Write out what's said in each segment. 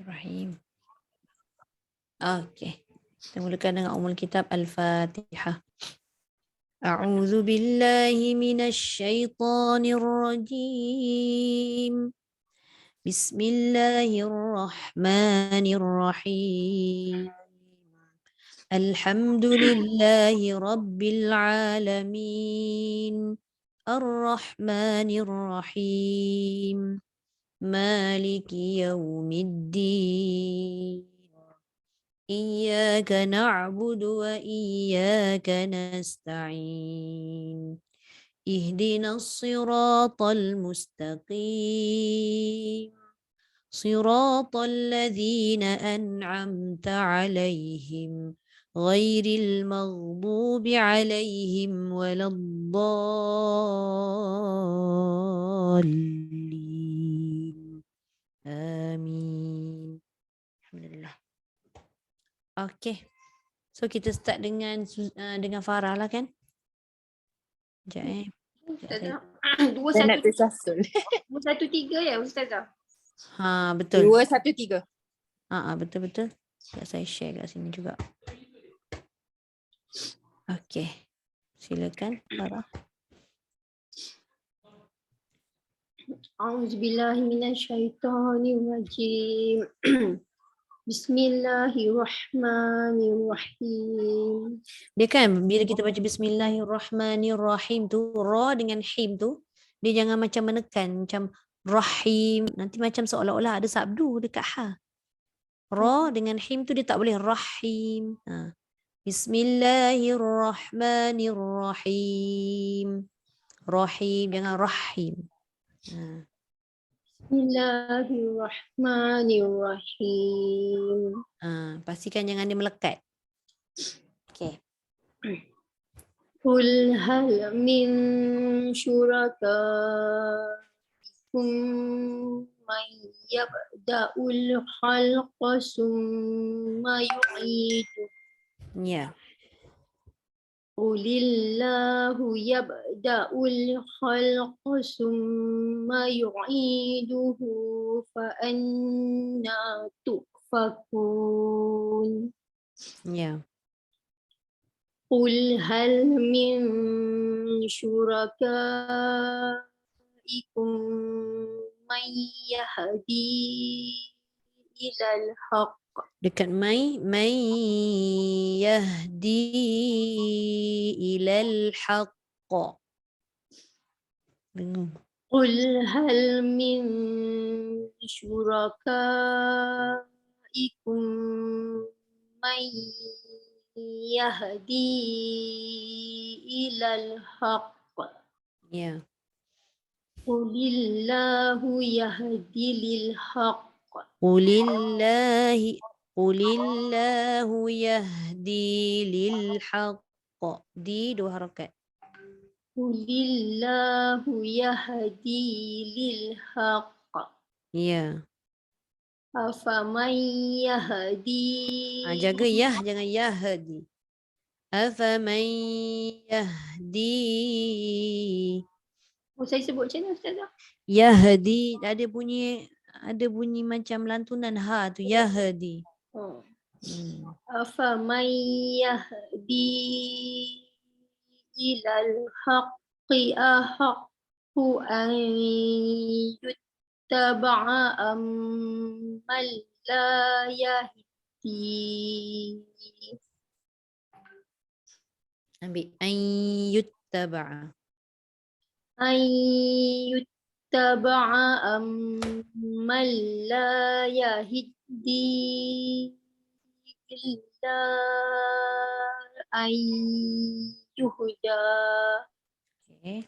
Bismillahirrahmanirrahim. Okey. Kita mulakan dengan Ummul Kitab Al-Fatihah. A'udzu billahi minasy syaithanir rajim. Bismillahirrahmanirrahim. Alhamdulillahi rabbil alamin. Ar-Rahmanir Rahim. Maliki yaumiddin. إياك نعبد وإياك نستعين اهدنا الصراط المستقيم صراط الذين أنعمت عليهم غير المغضوب عليهم ولا الضالين آمين. الحمد لله. Okay. So kita start dengan Farah lah kan? Sekejap Ustazah. Saya nak tersasul. 213 ya Ustazah? Ha, betul. 213. Betul-betul. Saya share kat sini juga. Okay. Silakan Farah. A'udzubillahi minasyaitonirrajim. Bismillahirrahmanirrahim. Dia kan bila kita baca Bismillahirrahmanirrahim tu, ra dengan him tu, dia jangan macam menekan, macam rahim. Nanti macam seolah-olah ada sabdu dekat ha. Ra dengan him tu dia tak boleh rahim. Bismillahirrahmanirrahim. Rahim, jangan rahim. Bismillahirrahmanirrahim. Pastikan jangan dia melekat. Okay. Qul hal min syurakaikum man yabda'ul khalqa summa yu'idu. Ya. Qulillahu yabda'ul khalqa summa yu'iduhu fa anna tufakun. Ya. Qul hal min syurakaikum man yahdi ilal haqq. Dekat mai yahdi ilal haqq. Dengar. Qul hal min syurakaikum man yahdi ilal haqq. Ya. Qulillahu yahdi lil haqq. Qulillahu yahdi lil haqq. Di dua harakat. Qulillahu yahdi lil haqq. Ya. Afaman yahdi. Jaga yah, jangan yahdi. Afaman yahdi. Saya sebut macam mana Ustazah? Yahdi, ada bunyi macam lantunan ha tu, yahdi. Afaman yahdi ilal haqqi ahaqqu an yuttaba'a amman la yahdi. Ambil an yuttaba'a. An yuttaba'a amman la yahdi illa an yuhda. Okay.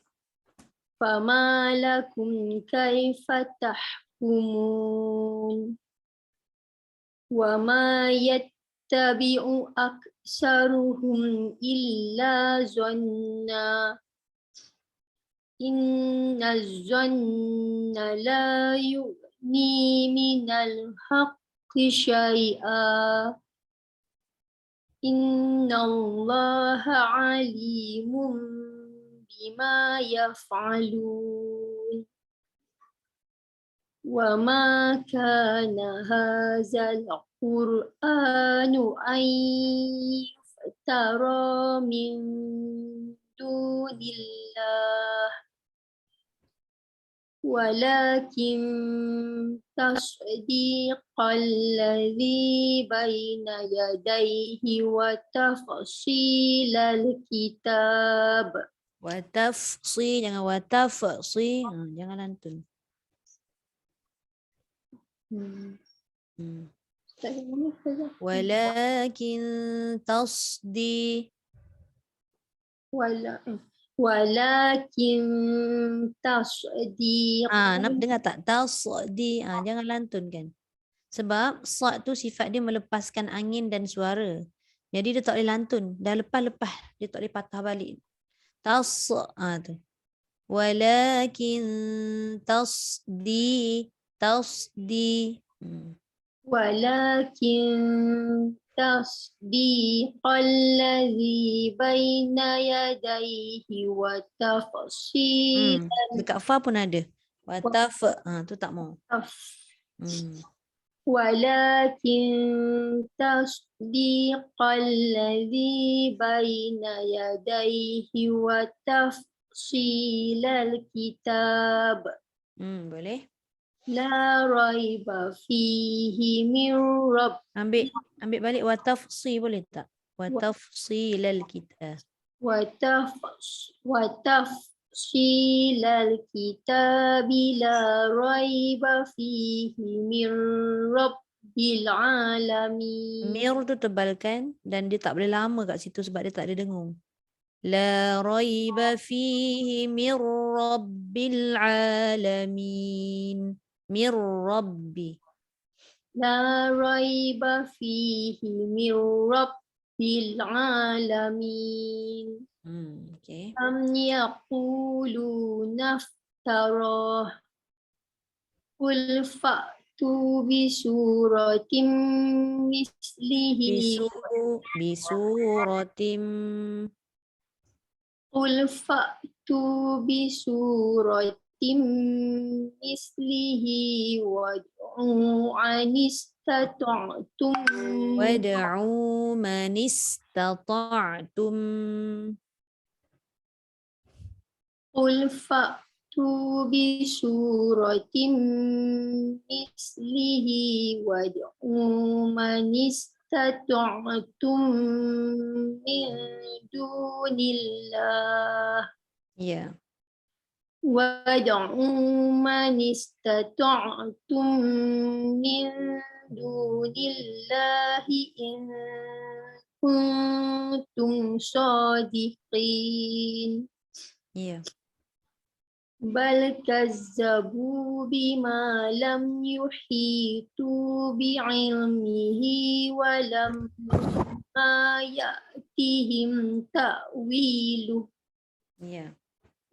Fama lakum kaifa tahkumun. Wa ma yattabi'u aksaruhum illa zanna. Inna zanna la yughni minal haqqi syai'a. Inna Allaha alimun bima yaf'alun. وما كان هذا القرآن أن يفترى من دون الله ولكن تصديق الذي بين يديه وتفصيل الكتاب. Watafsi, jangan watafsi. Jangan lantun. Walakin tasdi. Walakin tasdiq. Dengar tak? Tasdi. Jangan lantun kan. Sebab sad tu sifat dia melepaskan angin dan suara. Jadi dia tak boleh lantun. Dah lepas-lepas dia tak boleh patah balik. Tu. Walakin tasdi. Walakin tasdiqal ladzi baina yadayhi wa tafsil. Dekat fa pun ada. Wa taf. Tu tak mau. Walakin tasdiqal ladzi baina yadayhi wa tafsilal kitab. Boleh. La raiba fihi min rabb. Ambil balik wa tafsi boleh tak? Wa tafsilal kitab. Wa tafsilal kitab la raiba fihi min rabbil alamin. Mir tu tebalkan dan dia tak boleh lama kat situ sebab dia tak ada dengung. La raiba fihi min rabbil alamin. Mir rabbi. La raiba fihi min rabbil alamin. Okay. Am yaquluna iftarah. Qul fa'tu bi suratin mislihi. Bisuratim. Qul fa'tu bi suratin mislihi wad'u anistata'tum. Wad'u man istata'tum. Qul fa'tu bi suratin mislihi wad'u man istata'tum min dunillah. Ya. Wad'u man istata'tum min dunillahi in kuntum shadiqin. Ya. Bal kazzabu bima lam yuhitu bi'ilmihi wa lam ya'tihim ta'wiluh. Ya.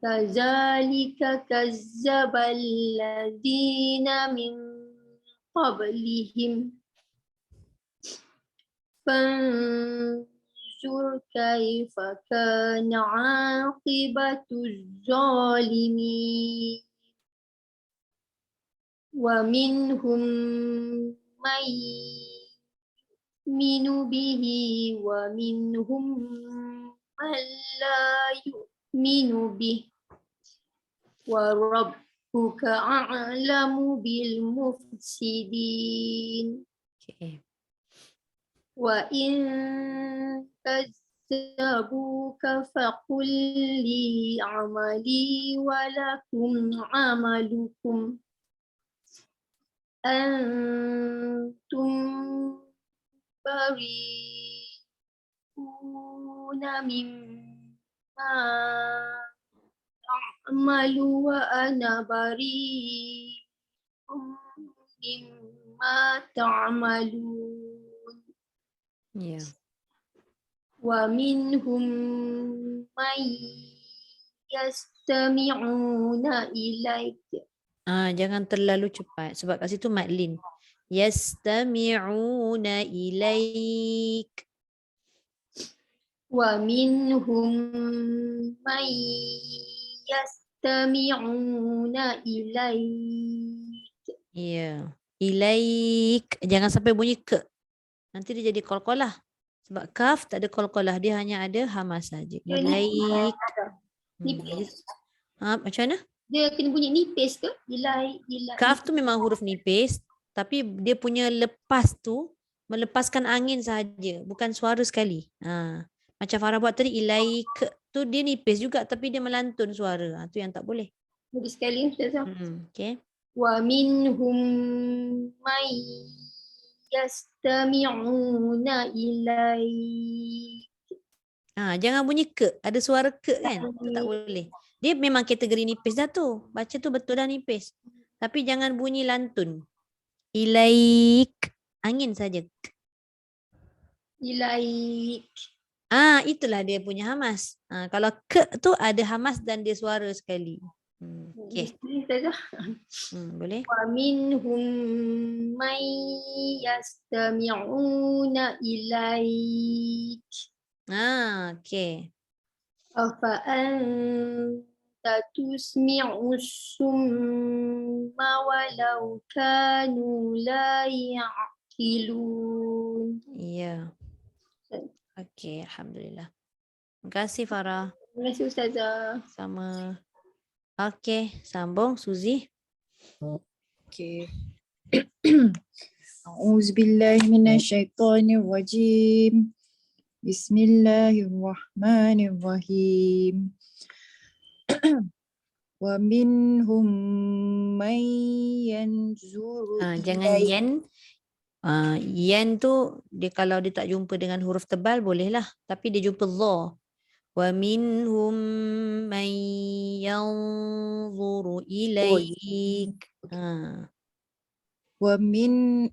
Kazalika kazzabal ladzina min qablihim. Fanzur kaifa kana 'aqibatuz zalimin. Wa minhum may yu'minu bihi wa minhum man la yu'minu bihi. Wa rabbuka a'lamu bil mufsidin. Okay. Wa in kazzabuka faqul li amali wa lakum amalukum antum bari'una mimma a'malu wa ana bari'un mimma ta'malun. Ya. Wa minhum may yastami'una ilaik. Jangan terlalu cepat sebab kat situ madlin. Yastami'una ilaik. Wa minhum may yastami'una ilaik. Ya. Ilaik. Jangan sampai bunyi ke. Nanti dia jadi qalqalah. Sebab kaf tak ada qalqalah. Dia hanya ada hamas saja. Dia Ilaik. Jadi, nipis. macam mana? Dia kena bunyi nipis ke? Ilai. Kaf tu memang huruf nipis. Tapi dia punya lepas tu melepaskan angin sahaja. Bukan suara sekali. Macam Farah buat tadi. Ilaik. Tu dia nipis juga. Tapi dia melantun suara. Tu yang tak boleh. Lagi sekali Ustazah. Okay. Wa minhum may yastami'una ilaik. Jangan bunyi ke. Ada suara ke kan? Tu tak boleh. Dia memang kategori nipis dah tu. Baca tu betul dah nipis. Tapi jangan bunyi lantun. Ilaik. Angin saja. Ilaik. Itulah dia punya hamas. Kalau ke tu ada hamas dan dia suara sekali. Okay. Ustazah. Boleh? Wa minhum may yastami'una ilaik. Okay. Afa anta tusmi'u summa walau kanu la ya'qilun. Ya. Okay, Alhamdulillah. Terima kasih Farah. Terima kasih Ustazah. Sama. Okay, sambung Suzy. Okay. A'udzubillahi minasyaitonirrajim. Bismillahirrahmanirrahim. Wa minhum man yanzuru Jangan ilaik. yen. Yen tu dia kalau dia tak jumpa dengan huruf tebal bolehlah. Tapi dia jumpa dha. Wa minhum man yanzuru ilaik. Wa minhum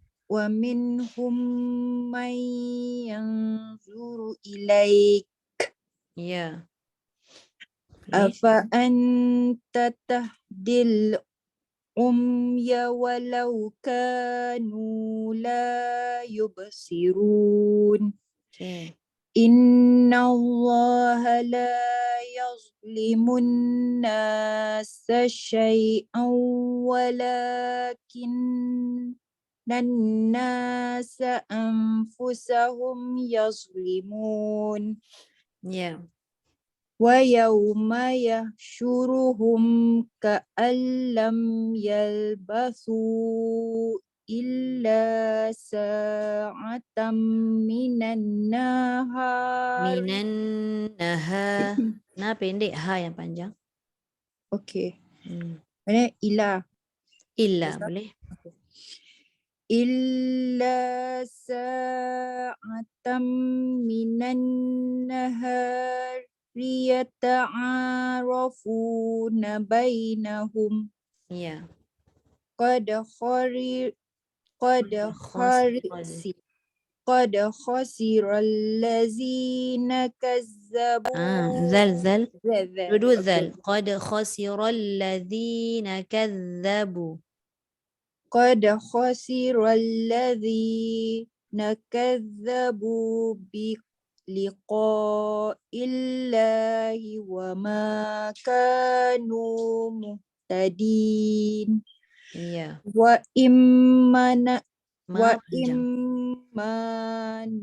man yanzuru ilaik. Ya. Afa anta tahdil umya walau kanu la yubsirun. Okay. Inna Allah la yazlimun nasa syai'an walakin nasa anfusahum yazlimun. Ya. Wa yawma yahsyuruhum ka'allam yalbathu illa sa'atam minan nahar. Minan naha. Pendek ha yang panjang. Okay. Mana ila? Illa boleh. Illa sa'atam minan nahar liyata'arafuna bainahum. Ya. Qad khasira allazina kazzabu. Zal. Dua zal. Qad khasira allazina kazzabu. Qad khasira allazina kazzabu bi liqa'illahi wa ma kanu muhtadin. Iya. Wa imma panjang.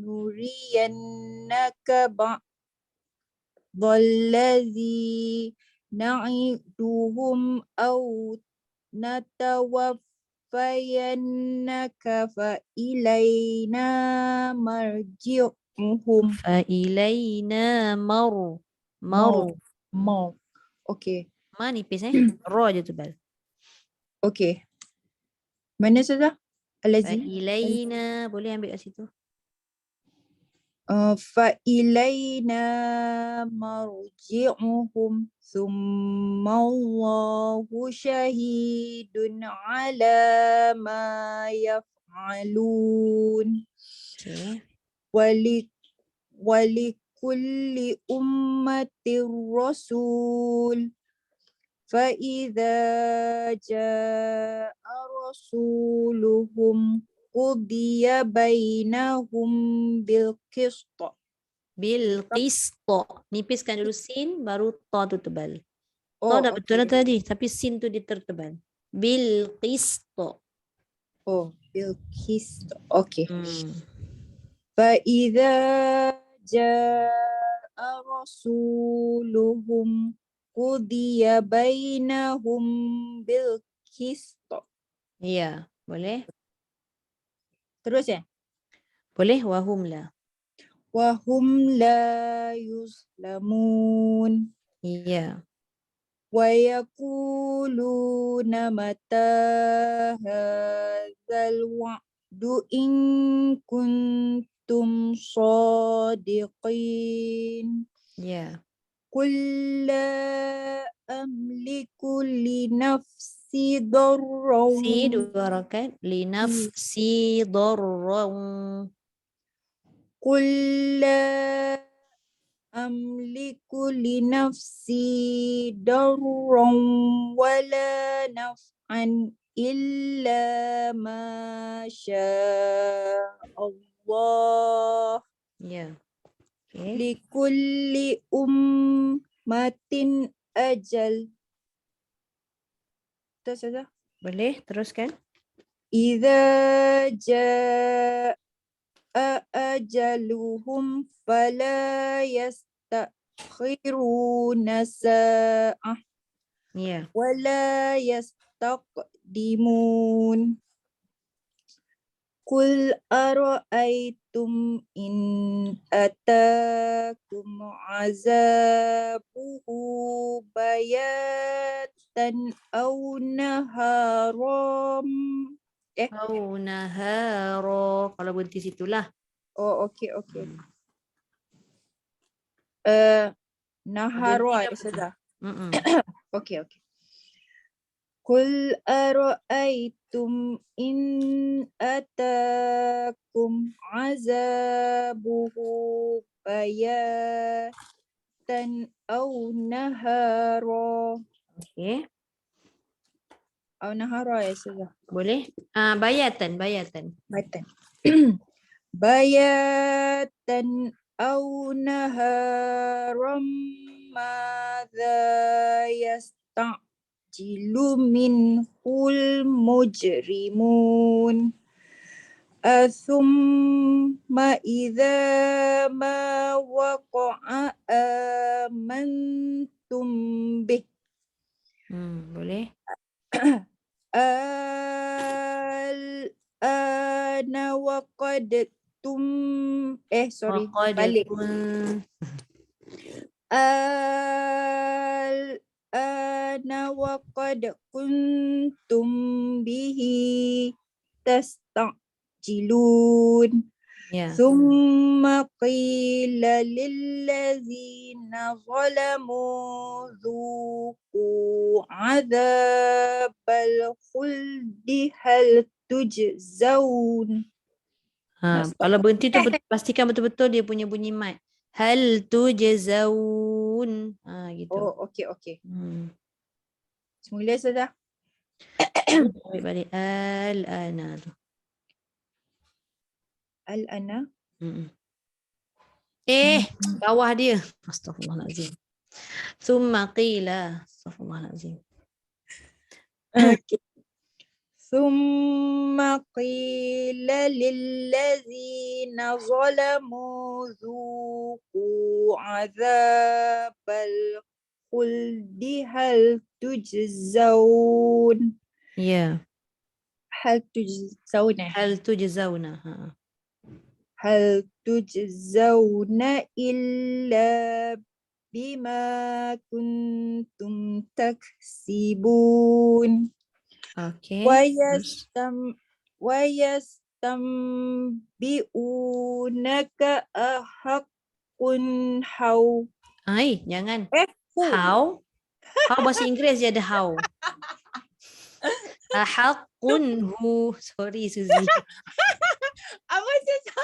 nuriyannaka ba'dallazi na'iduhum aw natawaffayannaka fa ilaina marji'uhum. Fa ilaina maru. Okay. Nipis Ro je tebal. Okay. Mana sudah? Fa Alazi? ilaina boleh ambil kat situ. Fa ilaina marji'uhum thumma Allahu syahidun ala ma yaf'alun. Okay. Walikulli ummatir rasul. فَإِذَا جَاءَ رَسُولُهُمْ قُضِيَ بَيْنَهُمْ بِالْقِسْطِ. Nipiskan dulu sin, baru ta tu tebal. Ta dah betul dah tadi, tapi sin tu dia tertebal. Bil qist. Oh, Bilqis. Okay. Hmm. فإذا جاء رسولهم قضي بينهم بالقسط. Ya, boleh? Terus ya. Boleh wahum lah. وهم لا يظلمون Ya. ويقولون متى هذا الوعد إن كنتم صادقين Ya. قل لا أملك لنفسي ضرا Si 2 harakat. Linafsi darran. قل لا أملك لنفسي ضرا ولا نفعا إلا ما شاء الله Ya. Okay. لكل أمة أجل. Terus saja. Boleh teruskan? إذا جاء أجلهم فلا يستأخرون ساعة Ya. ولا يستقدمون قل أرأيتم إن أتاكم عذابه بياتا أو نهارا. Au nahara. Kalau berhenti situlah. Oh, okay. Hmm. Nahara Berhenti sudah. Mm-mm. Okay. قل أرأيتم إن أتاكم عذابه بياتا أو نهارا. Okay. أو نهارا ya sudah. Boleh? Bayatan. Bayatan. بياتا أو نهارا ماذا يستعجل منه المجرمون ثم إذا ما وقع آمنتم به Boleh? الآن وقد Waqad balik. kun. الآن وقد كنتم به تستعجلون Ya. ثم قيل للذين ظلموا ذوقوا عذاب الخلد هل تجزون. Kalau berhenti tu pastikan betul-betul dia punya bunyi mat. Hal tujzaun. Gitu. Oh, okay. Hmm. Semula sudah. Ambil balik. Al-ana tu. Al-ana. Mm-mm. Bawah dia. Astaghfirullahalazim. Summa qila. Astaghfirullahalazim. Okay. ثم قيل للذين ظلموا ذوقوا عذاب الخلد هل تجزون. Ya. هل تجزون. Hal tujzauna. هل تجزون إلا بما كنتم تكسبون. Okay. ويستنبئونك أحق how. Jangan. Who? How? How bahasa Inggeris dia ada how. Ahaqun hu. Sorry Suzy. Apa saja?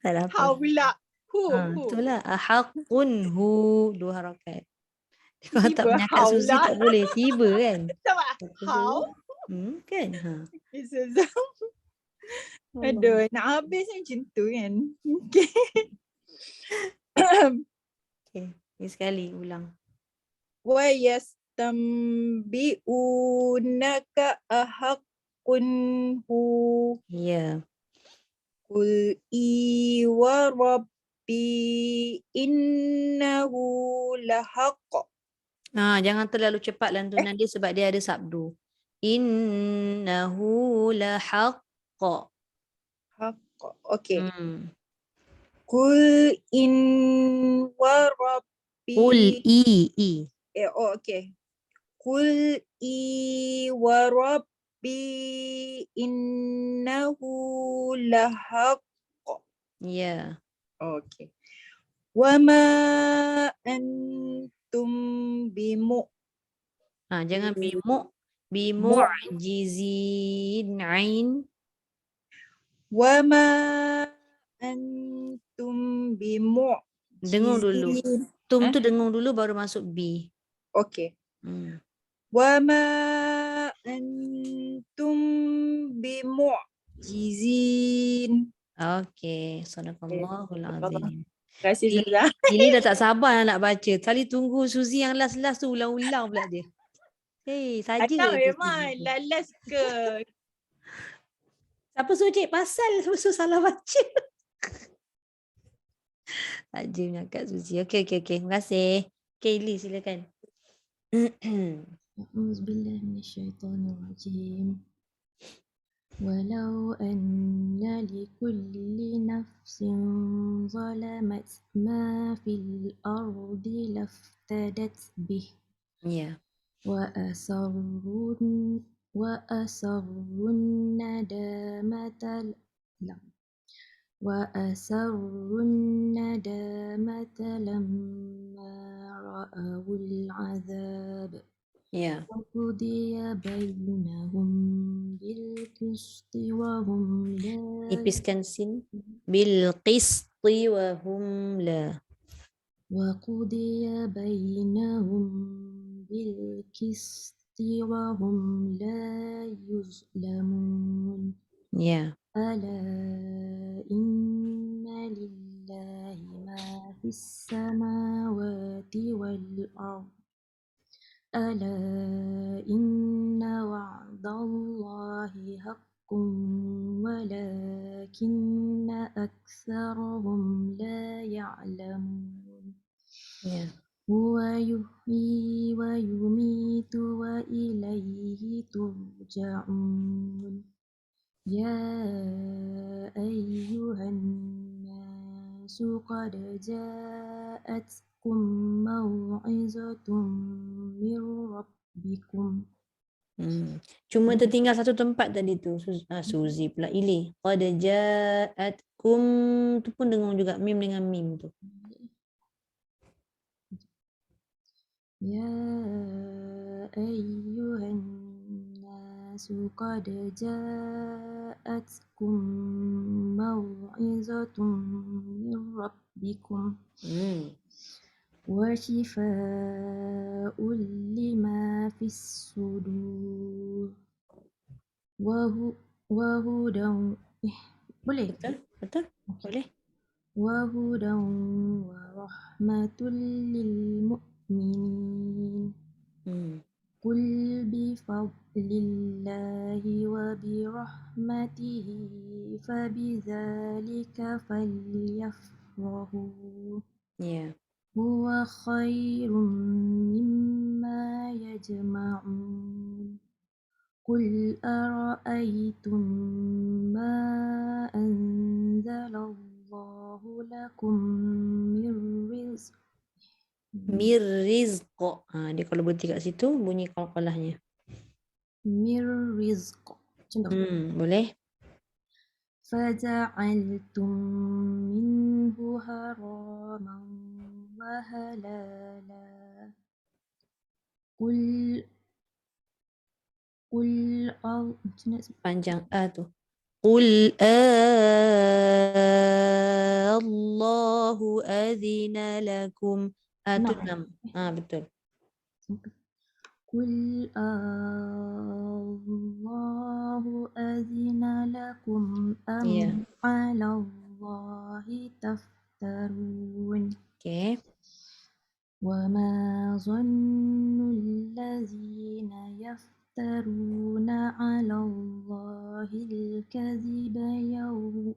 Salah apa. How pula? Who? Itulah. Ahaqun hu. 2 harakat. Kalau tak Tiba menyakat how Suzy lah. tak boleh. Tiba kan. Sama. How? Kan. Aduh, nak habis macam tu kan. Okay. Okay. Ini sekali ulang. ويستنبئونك أحق kunhu. Ya. Qul i wa rabbi innahu lahaq. Jangan terlalu cepat lantunan dia sebab dia ada sabdu. Innahu lahaqq. Haq. Okay. Hmm. Qul in wa Qul rabbi. i. Okay. Qul i wa rabbi innahu lahaq. Ya. Okay. Wa ma antum bimu. Jangan bimu'jizin ain. Wa ma antum Dengung dulu. bimu'jizin. Tum tu dengung dulu baru masuk bi. Okay. Hmm. Wa ma antum bimu'jizin. Okey, sadaqallahul azim. Terima kasih Ini, Ustazah. ini dah tak sabar nak baca. Tadi tunggu Suzy yang last-last tu ulang-ulang pula dia. Saja Anak je memang Suzy tu. lalas ke? Siapa suruh cik pasal suruh salah baca. Saja menyakat Suzy. Okey. Terima kasih. Kaylee silakan. A'udzubillahi minasyaitonirrajim. Walau anna likulli nafsin zalamat ma fil ardi laftadat bih Ya. wa asarrun nadamata lamma ra'awul azab. Ya. وقضي بينهم بالقسط وهم لا Nipiskan sin. Bil qisti wa hum la. وقضي بينهم بالقسط وهم لا يظلمون Ya. ألا إن لله ما في السماوات والأرض ألا إن وعد الله حق ولكن أكثرهم لا يعلمون Ya. هو يحيي ويميت وإليه ترجعون يا أيها الناس قد جاءتكم موعظة من ربكم. Cuma tertinggal satu tempat tadi tu. Suzy pula. Ili. Qad ja'atkum tu pun dengung juga. Mim dengan mim tu. يا أيها الناس قد جاءتكم موعظة من ربكم وشفاء لما في الصدور وهدى boleh? Betul? Boleh? وهدى ورحمة للمؤمنين قل بفضل الله وبرحمته فبذلك فليفرحوا هو خير مما يجمعون قل أرأيتم ما أنزل الله لكم من رزق Mir rizq. Dia kalau berhenti kat situ bunyi qalqalahnya. من رزق Boleh? فجعلتم منه حراما وحلالا قل Panjang tu. Qul Allahu adhina lakum. Tu 6. Betul. قل الله أذن لكم أم على الله تفترون وما ظن الذين يفترون تفترون على الله الكذب يوم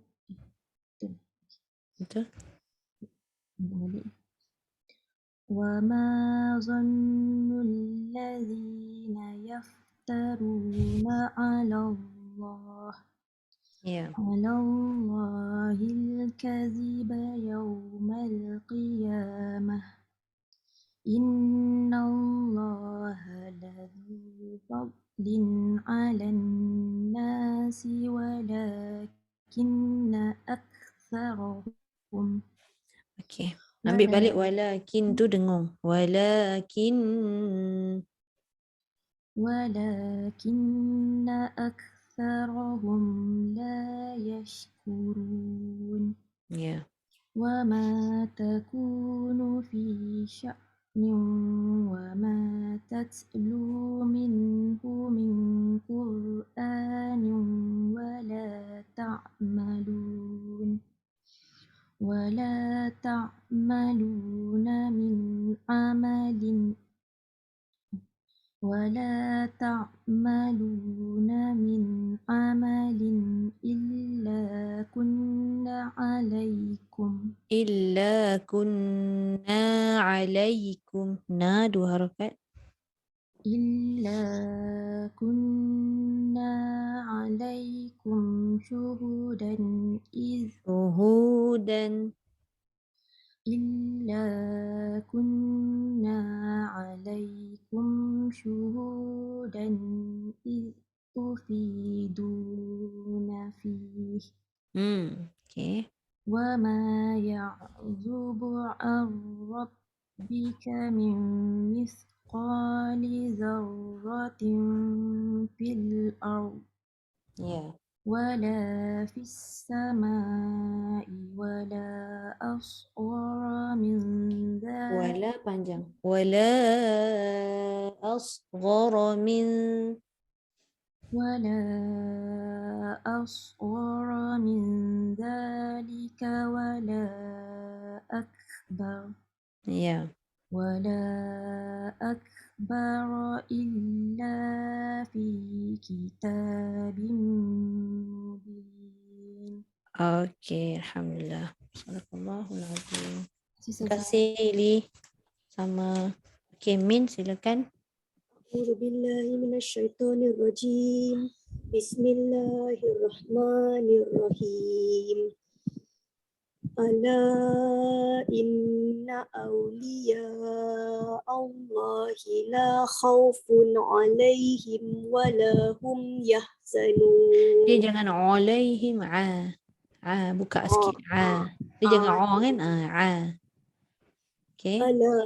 Betul? وما ظن الذين يفترون على الله Ya. الكذب يوم القيامة إن الله لذو فضل على الناس ولكن أكثرهم Okey. Ambil balik walakin tu dengung. ولكن أكثرهم لا يشكرون Ya. وما تكون في شأن وما تتلو منه من قرآن ولا تعملون من عمل إلا كنا عليكم Dua harakat. شهودا إذ تفيدون فيه Okey. وما يعزب عن ربك من مثقال ذرة في الأرض Ya. ولا في السماء ولا أصغر من ذلك Wala panjang. Wala asghara min ولا أصغر من ذلك ولا أكبر Ya. إلا في كتاب مبين. Okey, alhamdulillah. Sadaqallahul azim. Terima Terima kasih Li. Sama. Okey, Min silakan. أعوذ بالله من الشيطان الرجيم بسم الله الرحمن الرحيم ألا إن أولياء الله لا خوف عليهم ولا هم يحزنون. Dia jangan alaihim buka sikit Dia jangan kan Okey. ألا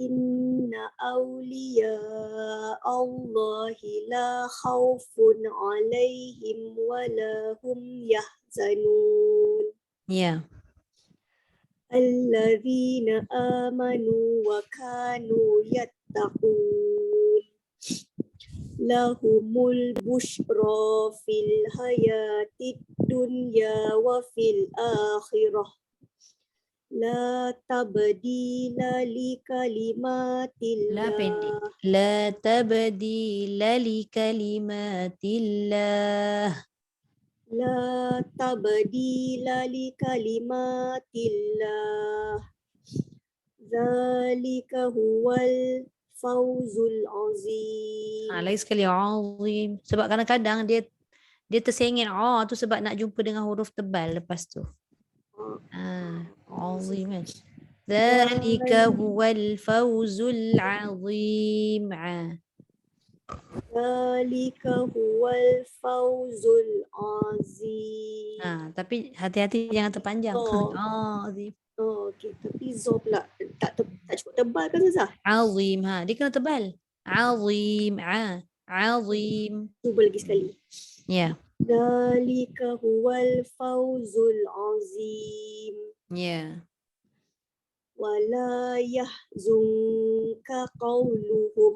إن أولياء الله لا خوف عليهم ولا هم يحزنون. Ya. الذين آمنوا وكانوا يتقون لهم البشرى في الحياة الدنيا وفي الآخرة لا تبديل لكلمات La pendek. الله La tabdila li kalimatillah. لا تبديل لكلمات الله ذلك هو الفوز العظيم. Lain sekali azim. Sebab kadang-kadang dia tersengit tu sebab nak jumpa dengan huruf tebal lepas tu. Azim kan. Dzalika huwal fawzul azim. ذلك هو الفوز العظيم. Tapi hati-hati jangan terpanjang. Azim. Okey, tapi zo pula tak cukup tebal kan Ustazah? Azim. Dia kena tebal. Azim. Azim. Cuba lagi sekali. Ya. ذلك هو الفوز العظيم. Ya. ولا يحزنك قولهم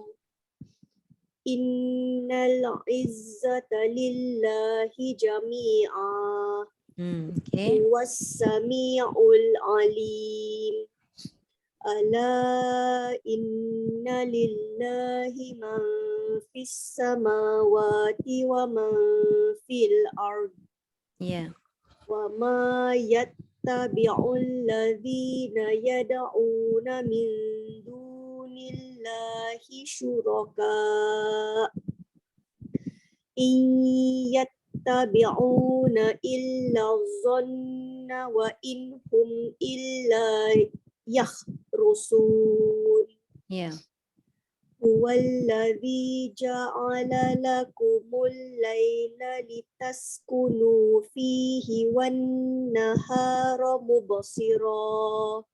إن العزة لله جميعا Okay. هو السميع العليم. ألا إن لله من fis samawati wa man fil ard Ya. wa ma yattabi'ul ladzina yad'una min dunillahi syuraka in yattabi'una illa dhanna wa in hum illa yakhrusun. Ya. Huwallazi ja'ala lakumul laila litaskunu fihi wan nahara mubsira.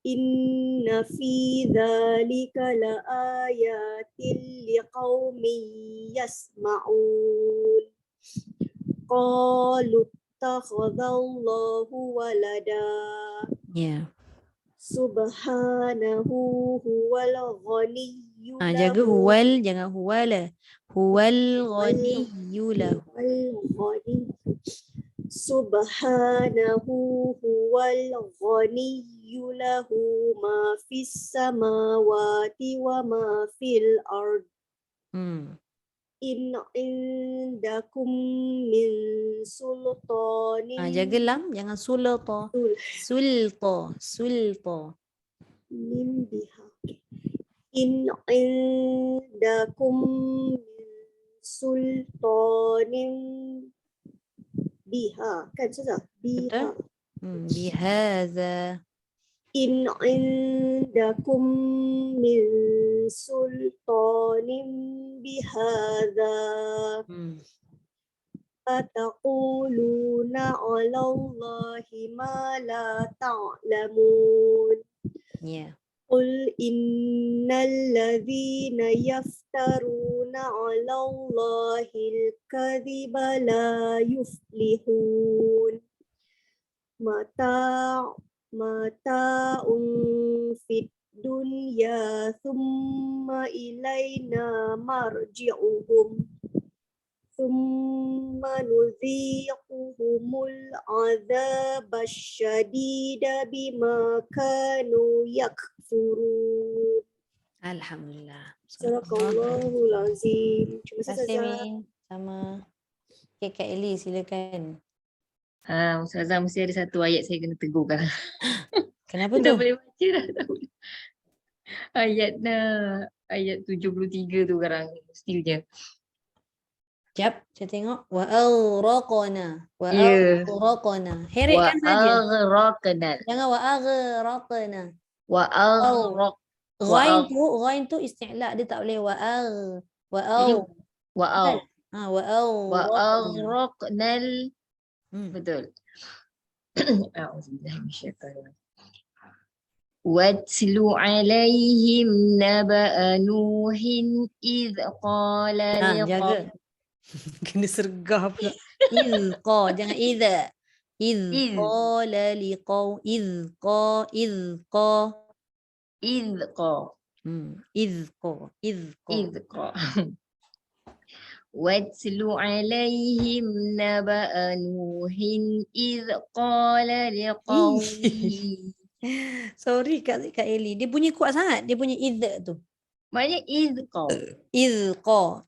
Inna fi dzalika laayatin liqaumin yasma'un. Qalu ittakhadallahu walada. Ya. Subhanahu huwal ghaniyyu Jaga lahu huwal, jangan huwala. Huwal wal ghaniyyu lahu. ghani. Subhanahu huwal ghaniyyu lahu ma fis samawati wa ma fil ard. In indakum min sultanin Jaga lam, jangan sulta. Sulta. min biha. In indakum min sultanin biha. Kan susah? Biha. Betul? Bihadza. In indakum min sultanin bihadza. Ataquluna 'ala Allahi ma la ta'lamun. Ya. Qul innal ladzina yaftaruna 'ala Allahil kadhiba la yuflihun. Mata'un fid dunya thumma ilaina marji'uhum. Thumma nuziquhumul 'adzabasy syadida bima kanu yakfurun. Alhamdulillah. Sadaqallahul azim. Terima Terima kasih kasih, Ustazah. Min. Sama. Okay, Kak Eli, silakan. Ustazah mesti ada satu ayat saya kena tegur kan. Kenapa Dah tu? boleh baca dah. Dah boleh. Ayat 73 tu sekarang mestinya. Jap, saya tengok. Wa aghraqna. Wa Ya. aghraqna. Wa Heritkan saja. aghraqna. Jangan wa aghraqna. Wa aghraq. Ghain tu isti'la, dia tak boleh wa Jadi wa wa wa aghraqna. aghraqnal. Betul. A'udzubillahi minasyaitanir rajim. Watlu alaihim naba'a nuhin idh qala Jaga. Kena sergah pula. Idqa, jangan idza. Idh qala liqaw idqa. idqa. Watlu alaihim naba'a nuhin idh qala liqaumihi. Sorry Kak Eli. Dia bunyi kuat sangat. Dia punya idza tu. Maknanya idqa. Idqa.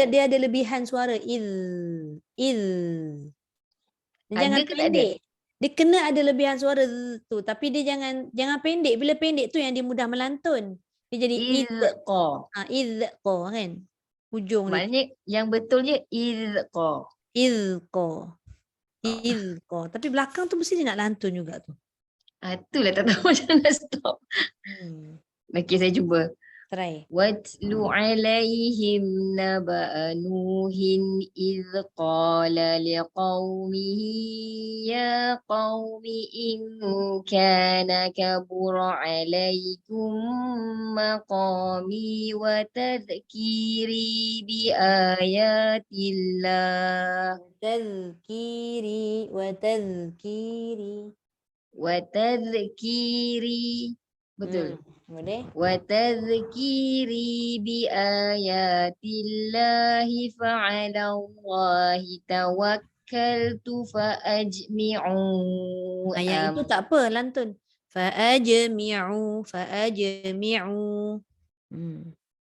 Dia ada lebihan suara. Jangan Ada ke tak ada? pendek. Dia kena ada lebihan suara tu, tapi dia jangan pendek. Bila pendek tu yang dia mudah melantun. Dia jadi Idqa. idqa kan. Hujung dia. Maknanya yang betulnya idqa. Idqa. Tapi belakang tu mesti dia nak lantun juga tu. Itulah tak tahu macam nak stop. Okey, saya cuba. Try. Watlu alaihim naba'a nuhin idh qala liqaumihi ya qaumi in kana kabura alaikum maqami wa tadhkiri bi ayatillah wa tadhkiri. Betul. Boleh? Wa tadhkiri bi ayatillahi fa'ala Allahi tawakkaltu fa'ajmi'u. Yang itu tak apa lantun. Fa'ajmi'u.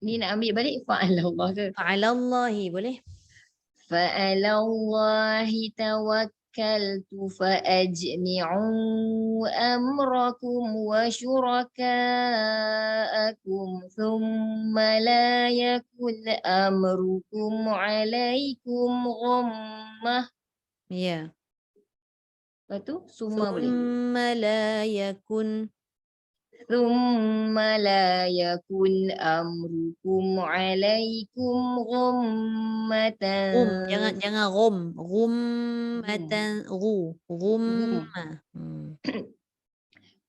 Ni nak ambil balik fa'alallah ke? Fa'alallahi boleh? Fa'alallahi tawakkaltu fa'ajmi'u amrakum wa syuraka'akum thumma la yakun amrukum alaikum ghammah. Ya. Lepas tu summa boleh. Thumma la yakun. Thumma la yakun amrukum alaikum ghammatan. Jangan ghum. Ghummatan ghu. Ghumma.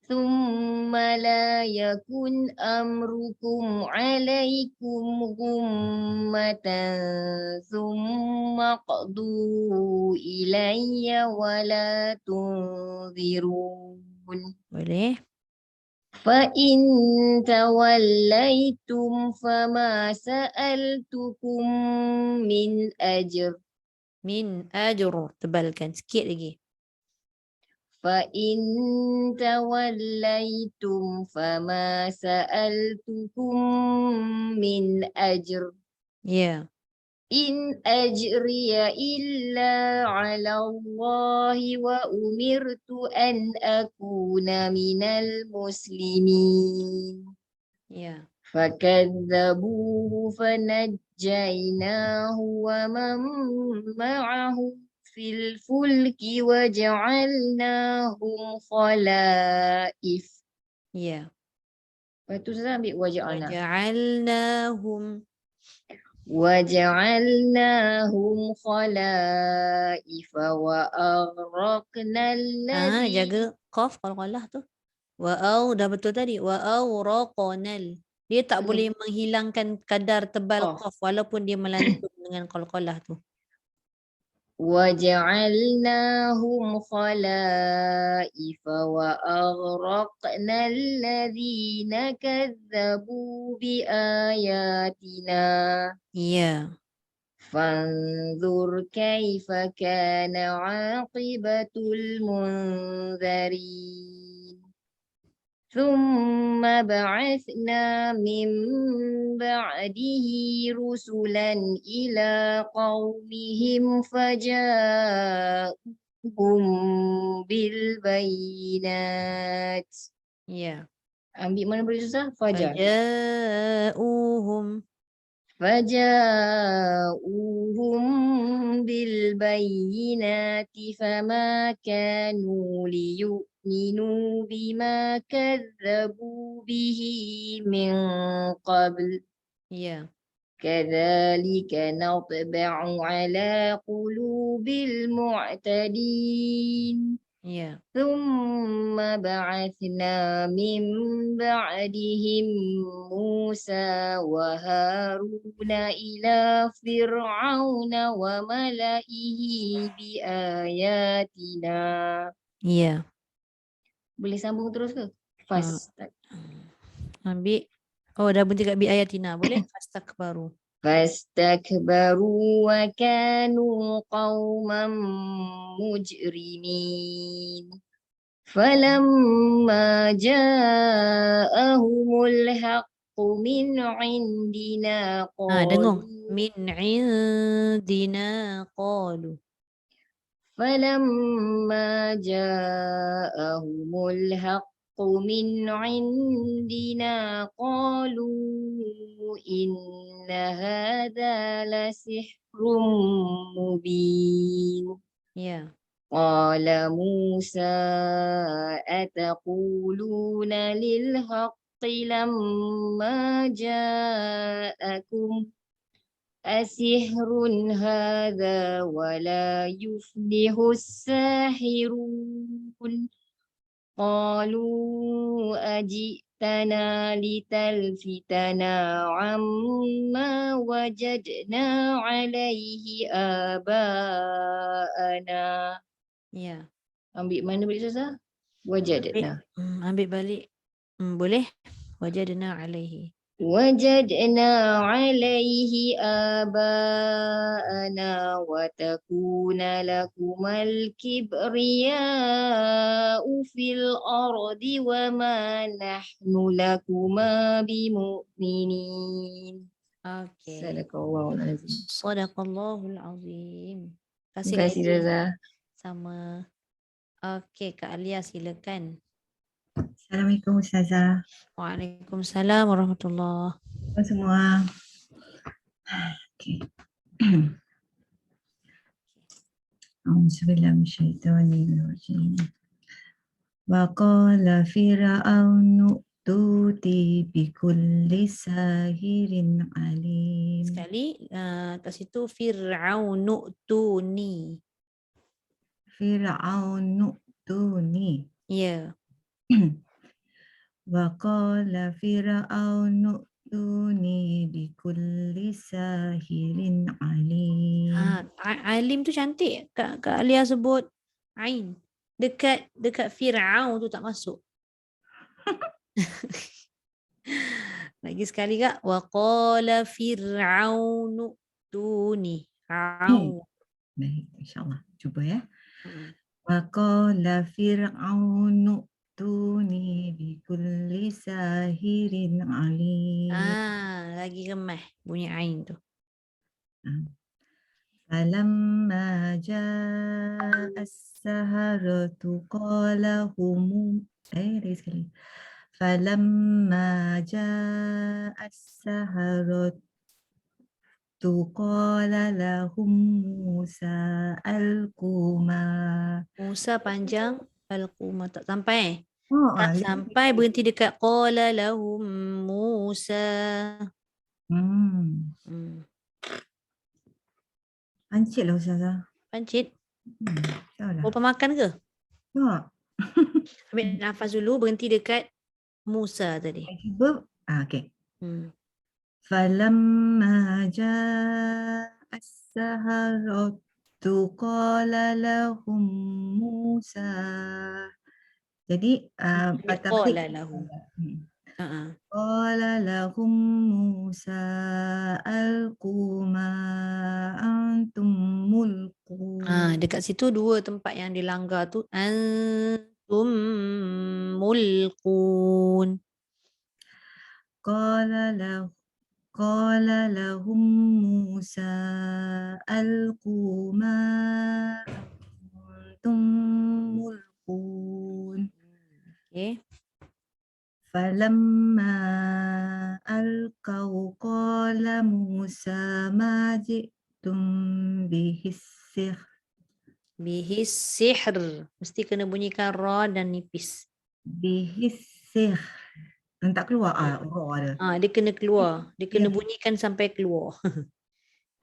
ثم لا يكن أمركم عليكم غمة ثم اقضوا إلي ولا تنذرون. Boleh? فإن توليتم فما سألتكم من أجر. Min ajr. Tebalkan sikit lagi. فإن توليتم فما سألتكم من أجر. Ya. إن أجري إلا على الله وأمرت أن أكون من المسلمين. Ya. فكذبوه فنجيناه ومن معه في الفلك وجعلناهم خلائف. Ya. Lepas tu saya ambil waja'alna. وجعلناهم خلائف وأغرقنا الذين. Jaga qaf qalqalah tu. Dah betul tadi. Wa awraqanal. Dia tak boleh menghilangkan kadar tebal qaf walaupun dia melantung dengan qalqalah tu. وجعلناهم خلائف وأغرقنا الذين كذبوا بآياتنا. Ya. فانظر كيف كان عاقبة المنذرين. ثم بعثنا من بعده رسلا إلى قومهم فجاءوهم بالبينات. Ya. Ambil mana boleh susah? فجاءوهم بالبينات فما كانوا ليؤمنوا بما كذبوا به من قبل. Ya. كذلك نطبع على قلوب المعتدين. Ya. ثم بعثنا من بعدهم موسى وهارون إلى فرعون وملئه بآياتنا. Ya. Boleh sambung terus ke? Fast. Ambil. Dah berhenti kat bi ayatina. Boleh? Fastakbaru. فاستكبروا وكانوا قوما مجرمين. فلما جاءهم الحق من عندنا Dengung. قالوا. Min indina qalu. فلما جاءهم الحق من عندنا قالوا إن هذا لسحر مبين. Ya. قال موسى أتقولون للحق لما جاءكم أسحر هذا ولا يفلح الساحرون. قالوا أجئتنا لتلفتنا عما وجدنا عليه آباءنا. Ya. Ambil mana balik susah? Wajadna. Ambil balik. Boleh? Wajadna alaihi. وجدنا عليه آباءنا وتكون لكما الكبرياء في الأرض وما نحن لكما بمؤمنين. Okey. Sadaqallahul azim. Sadaqallahul azim. Terima Terima kasih kasih Kak Alia. Zaza. Sama. Okey, Kak Alia silakan. Assalamualaikum Ustazah. Waalaikumsalam warahmatullahi. Semua. Okay. Auzubillahiminasyaitonirrajim. Wa qala fir'aunu tuti bikulli sahirin alim. Sekali kat situ Fir'aunu tuni. Fir'aunu tuni. Ya. Wa qala fir'aunu tuni bikulli sahirin alim. Alim tu cantik. Kak Alia sebut Ain. Dekat Fir'aun tu tak masuk. Lagi sekali Kak. Wa qala Fir'aunu tuni. Aun. Baik, insyaAllah. Cuba ya. Hmm. Wa qala fir'aunu tuni bikulli sahirin alim. Lagi remah bunyi Ain tu. Falamma ja'a as-saharatu qala hum lagi sekali. Falamma ja'a as-saharatu qala lahum Musa alquma. Musa panjang, Al-Qumah tak sampai. Oh, Tak sampai berhenti dekat qala lahum Musa. Pancit lah Ustazah. Pancit. Tahu lah. Lupa makan ke? Tak. Ambil nafas dulu, berhenti dekat Musa tadi. Cuba. Okay. Falamma ja'a as-saharatu qala lahum Musa. Jadi Qala lahum. Qala lahum Musa alqu ma antum mulqun. Dekat situ dua tempat yang dilanggar tu. Antum mulqun. Qala lahum Musa alqu ma antum mulqun. Okay. Falamma alqaw qala Musa ma ji'tum bihis sihr. Bihis sihr. Mesti kena bunyikan ra dan nipis. Bihis sihr. Tak keluar ra ada. Dia kena keluar. Dia kena bunyikan sampai keluar.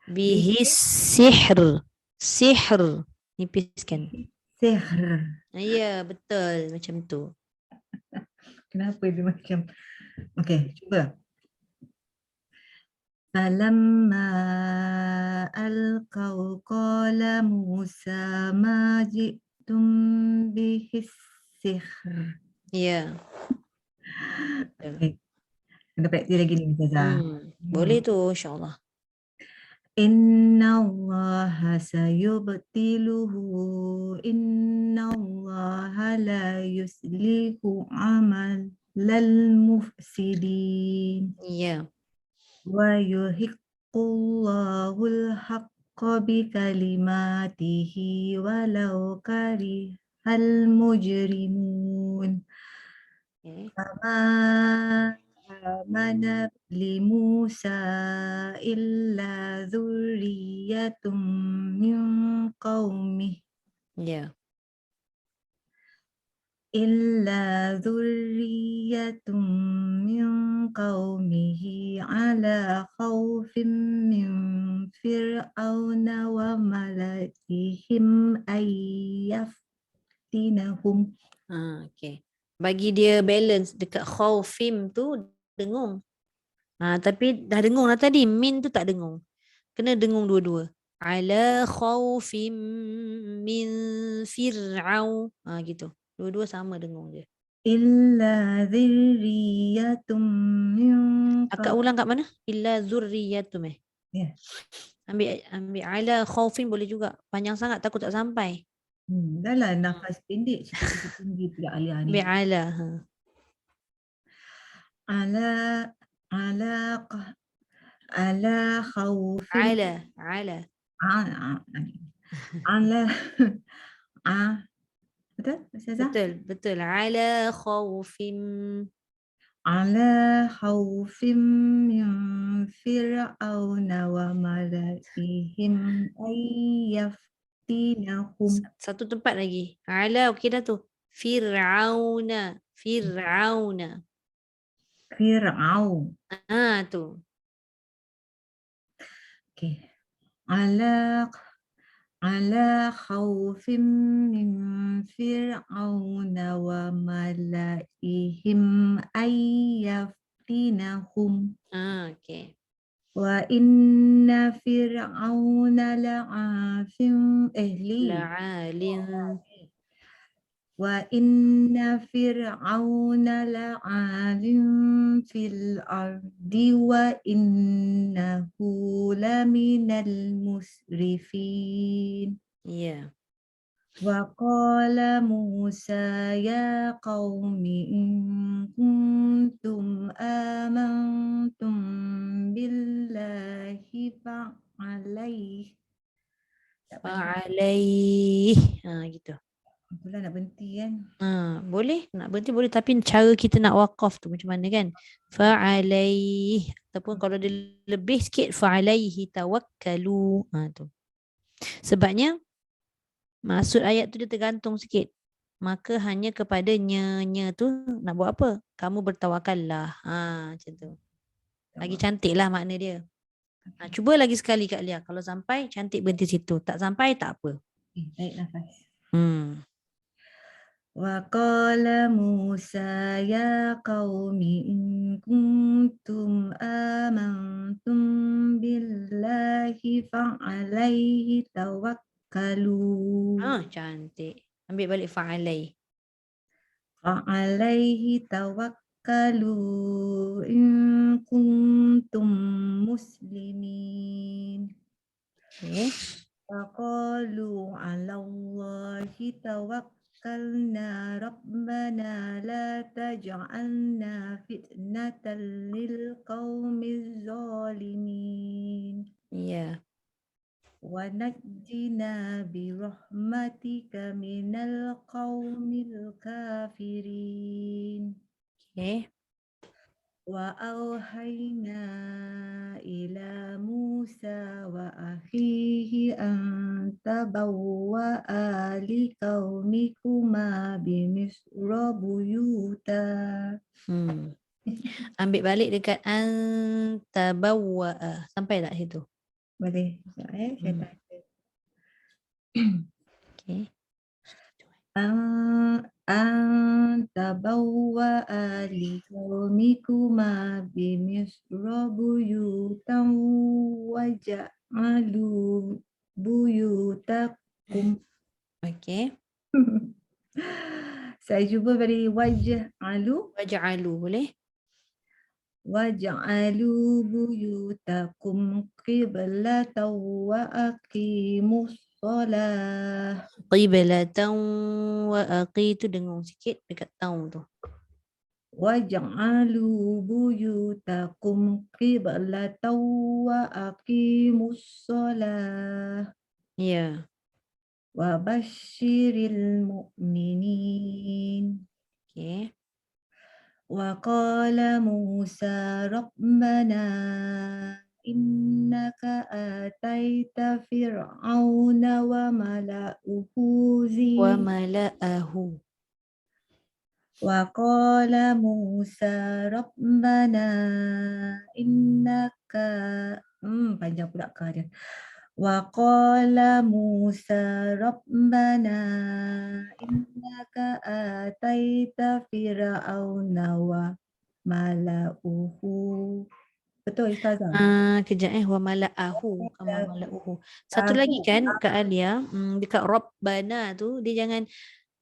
Bihis sihr. Sihr. Nipiskan. Sihr. Ya, betul. Macam tu. Kenapa dia macam? Okey, cuba. Falamma alqaw qala Musa ma ji'tum bihis sihr. Ya. Okay. Kena praktis lagi ni Ustazah. Boleh tu insyaAllah. Inna Allah sayubtiluhu. Inna Allah la yuslihu amal lal mufsidin. Ya. Wa yuhiqqullahu al-haqqa bi kalimatihi walau karihal mujrimun. Fama amana li Musa illa dzurriyyatum min qaumih. Ya. Illa dzurriyyatum min qaumihi ala khawfin min fir'auna wa mala'ihim ayyaftinahum. Okay. Bagi dia balance dekat khawfim tu dengung. Tapi dah dengung lah tadi. Min tu tak dengung. Kena dengung dua-dua. Ala khawfim min fir'aun. Gitu. Dua-dua sama dengung dia. illa dzurriyyatum min Akak ulang kat mana? Illa zurriyatum Ya. Ambil ala khaufin boleh juga. Panjang sangat takut tak sampai. Dah lah nafas pendek cerita tinggi pula Alia ni. Ambil ala. Ha. Ala ala qa- ala khaufin Ala. ala betul Ustazah? Betul. Ala khaufin. Ala khaufin min fir'auna wa malaihim ayyaftinahum. Satu tempat lagi. Ala okey dah tu. Fir'auna. Fir'aun. Tu. Okay. Ala khaufin min fir'auna wa malaihim ayyaftinahum. Okey. Wa inna fir'auna la'afin La'alin. wa inna fir'auna la'alin fil ardi wa innahu laminal musrifin. Ya. Wa qala Musa ya qaumi in kuntum amantum billahi fa'alaih. Fa'alaih. Gitu. Itulah nak berhenti kan. Boleh. Nak berhenti boleh. Tapi cara kita nak wakaf tu macam mana kan? Fa'alaih. Ataupun kalau dia lebih sikit. Fa'alaihi tawakkalu. Tu. Sebabnya maksud ayat tu dia tergantung sikit. Maka hanya kepada nya tu nak buat apa? Kamu bertawakallah. Macam tu. Lagi cantik lah makna dia. Cuba lagi sekali Kak Lia. Kalau sampai cantik berhenti situ. Tak sampai tak apa. Tarik nafas. Wa qala Musa ya qaumi in kuntum amantum billahi fa'alaihi tawakkalu. Cantik. Ambil balik fa'alai. Fa'alaihi tawakkalu in kuntum muslimin. Okay. Faqalu 'ala Allahi tawakkalna rabbana la taj'alna fitnatan lil qaumiz zalimin. Ya. Wa najjina bi rahmatika minal qaumil kafirin. Okay. Wa auhayna ila Musa wa akhihi an tabawwa'a li qaumikuma bi Misra buyuta. Ambil balik dekat antabawwa'a. Sampai tak situ? Boleh. Saya tak ada. Okay. Antabawwa'a li qaumikuma bi Misra buyutan waja'alu buyutakum. Okay. Saya cuba beri waja'alu. Waja'alu boleh? Waja'alu buyutakum qiblatan wa aqimus shalah. Qiblatan wa aqitu dengung sikit dekat taum tu. Waj'alu buyutakum qiblatan wa aqimus shalah. Ya. Wa basyiril mu'minin. Okay. Wa qala Musa rabbana innaka ataita fir'auna wa mala'uhu Wa mala'ahu. Wa qala Musa rabbana innaka panjang pula ka dia. Wa qala Musa rabbana innaka ataita fir'auna wa mala'uhu. Betul Ustazah? Kejap wa mala'ahu. Satu lagi kan Kak Alia, dekat Rabbana tu dia jangan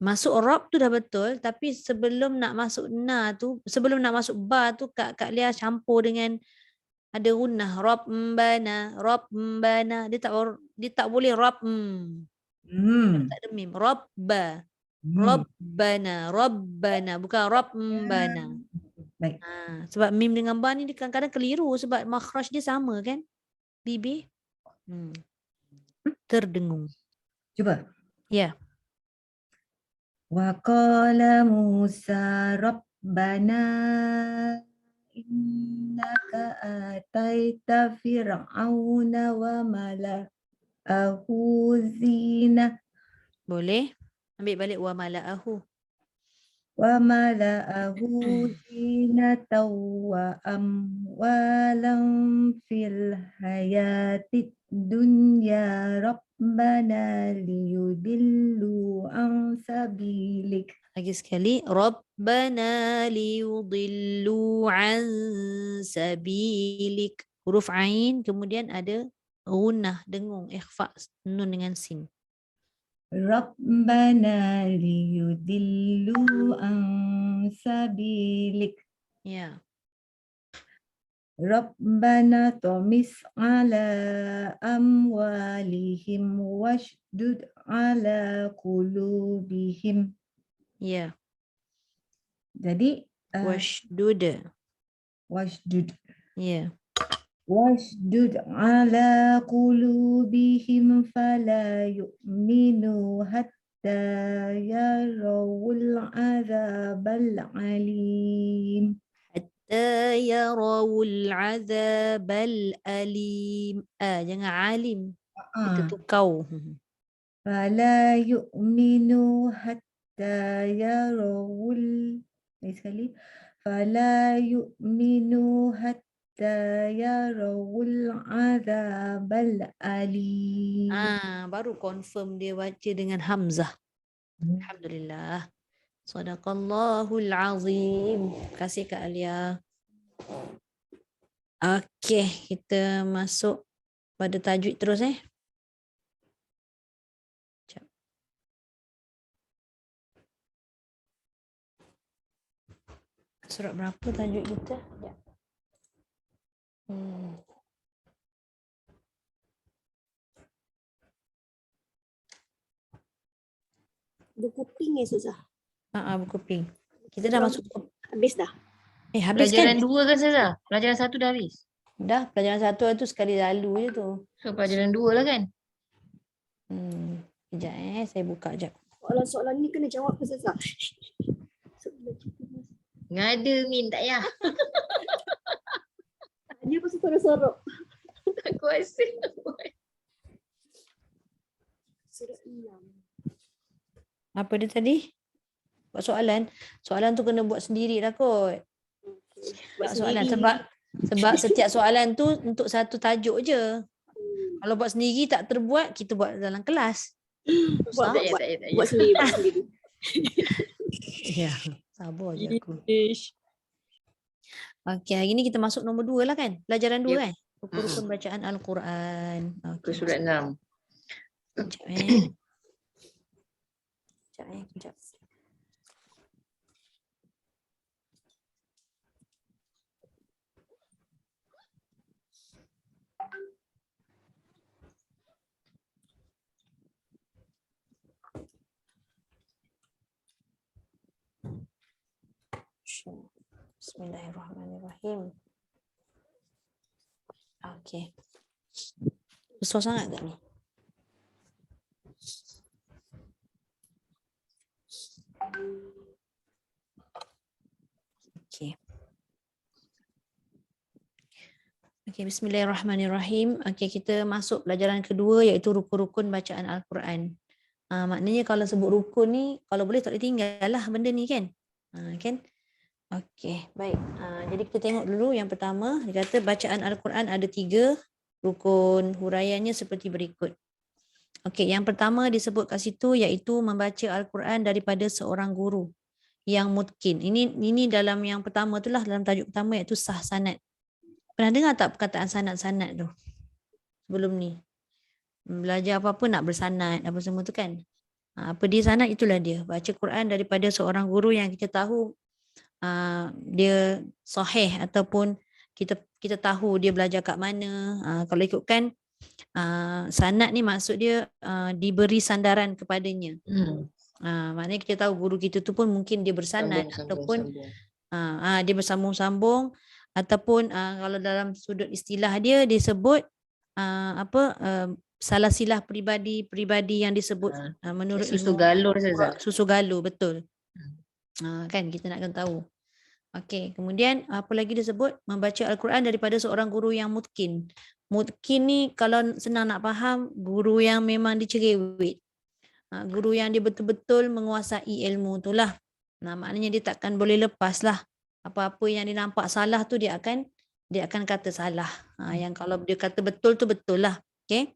Masuk rob tu dah betul, tapi sebelum nak masuk na tu, sebelum nak masuk ba tu Kak Lia campur dengan ada gunnah. Rabbana. Dia tak boleh rab. Tak ada mim. Rabba. Rabbana. Bukan rabbana. Baik. Sebab mim dengan ba ni dia kadang-kadang keliru sebab makhraj dia sama kan? Bibir. Terdengung. Cuba. Ya. Wa qala Musa Rabbana innaka ataita fir'auna wa mala'ahu zina Boleh? Ambil balik wa mala'ahu. zinatan wa amwalan fil hayatid dunya Rabbana liyudillu an sabilik. Lagi sekali. Rabbana liyudillu an sabilik. Huruf ain kemudian ada gunnah, dengung, ikhfa, nun dengan sin. Rabbana liyudillu an sabilik. Ya. Rabbana tumis ala amwalihim washdud ala qulubihim. Ya. Jadi Washdud. washdud. Ya. Washdud ala qulubihim fala yu'minu hatta yarawul azabal alim. Yarawul azabal alim. Jangan alim. Itu tu kau. Fala yu'minu hatta yarawul. Lagi sekali. Fala yu'minu hatta yarawul azabal alim. Baru confirm dia baca dengan hamzah. Alhamdulillah. Sadaqallahul azim. Terima kasih Kak Alia. Okey, kita masuk pada tajwid terus Sekejap. Surat berapa tajwid kita? Sekejap. Buku pink Ustazah. Buku pink. Kita dah masuk. Habis dah. Habis Pelajaran kan? 2 kan Ustazah? Pelajaran 1 dah habis. Dah, pelajaran 1 tu sekali lalu je tu. So pelajaran 2 lah kan? Sekejap saya buka sekejap. Soalan-soalan ni kena jawab Ustazah. Ngada Min, tak payah. Dia pasal sorok-sorok. Tak kuasa. Surat 6. Apa dia tadi? Buat soalan. Soalan tu kena buat sendiri lah kot. Buat soalan sebab setiap soalan tu untuk satu tajuk je. Kalau buat sendiri tak terbuat, kita buat dalam kelas. Tak payah. Buat sendiri. Ya, sabar je aku. Okey, hari ni kita masuk nombor 2 lah kan? Pelajaran 2 kan? Rukun bacaan Al-Quran. Ke surat 6. Sekejap Sekejap. Bismillahirrahmanirrahim. Okey. Besar sangat tak ni? Okey. Okey, bismillahirrahmanirrahim. Okey, kita masuk pelajaran kedua iaitu rukun-rukun bacaan Al-Quran. Maknanya kalau sebut rukun ni, kalau boleh tak boleh tinggal lah benda ni kan? Kan? Okey, baik. Jadi kita tengok dulu yang pertama, dia kata bacaan Al-Quran ada 3 rukun. Huraiannya seperti berikut. Okey, yang pertama disebut kat situ iaitu membaca Al-Quran daripada seorang guru yang mutkin. Ini dalam yang pertama tu lah, dalam tajuk pertama iaitu sah sanad. Pernah dengar tak perkataan sanad-sanad tu? Sebelum ni. Belajar apa-apa nak bersanad, apa semua tu kan? Apa dia sanad, itulah dia. Baca Quran daripada seorang guru yang kita tahu dia sahih, ataupun kita tahu dia belajar kat mana. Kalau ikutkan sanad ni maksud dia diberi sandaran kepadanya. Maknanya kita tahu guru kita tu pun mungkin dia bersanad, ataupun dia bersambung-sambung, ataupun kalau dalam sudut istilah dia disebut salah silah peribadi yang disebut menurut Susu ilmu galur Ustazah. susu galur, betul. Kan kita nak kena tahu. Okey, kemudian apa lagi disebut? Membaca Al-Quran daripada seorang guru yang mutkin. Mutkin ni kalau senang nak faham, guru yang memang dicerewet. Guru yang dia betul-betul menguasai ilmu tu lah. Maknanya dia takkan boleh lepas lah. Apa-apa yang dia nampak salah tu dia akan kata salah. Yang kalau dia kata betul tu betul lah. Okey.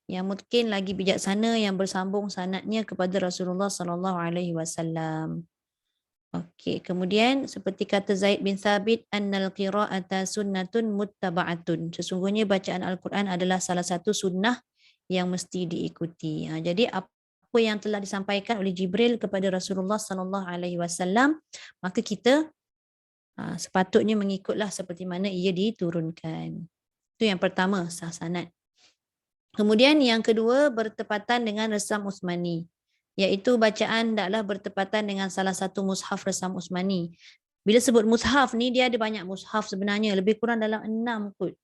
Yang mungkin lagi bijaksana, yang bersambung sanadnya kepada Rasulullah sallallahu alaihi wasallam. Okey, kemudian seperti kata Zaid bin Thabit, annal qira'ata sunnatun muttaba'atun. Sesungguhnya bacaan Al-Quran adalah salah satu sunnah yang mesti diikuti. Jadi apa yang telah disampaikan oleh Jibril kepada Rasulullah sallallahu alaihi wasallam, maka kita sepatutnya mengikutlah seperti mana ia diturunkan. Itu yang pertama, sah sanad. Kemudian yang kedua, bertepatan dengan resam Utsmani, iaitu bacaan hendaklah bertepatan dengan salah satu mushaf resam Utsmani. Bila sebut mushaf ni, dia ada banyak mushaf sebenarnya, lebih kurang dalam 6 kot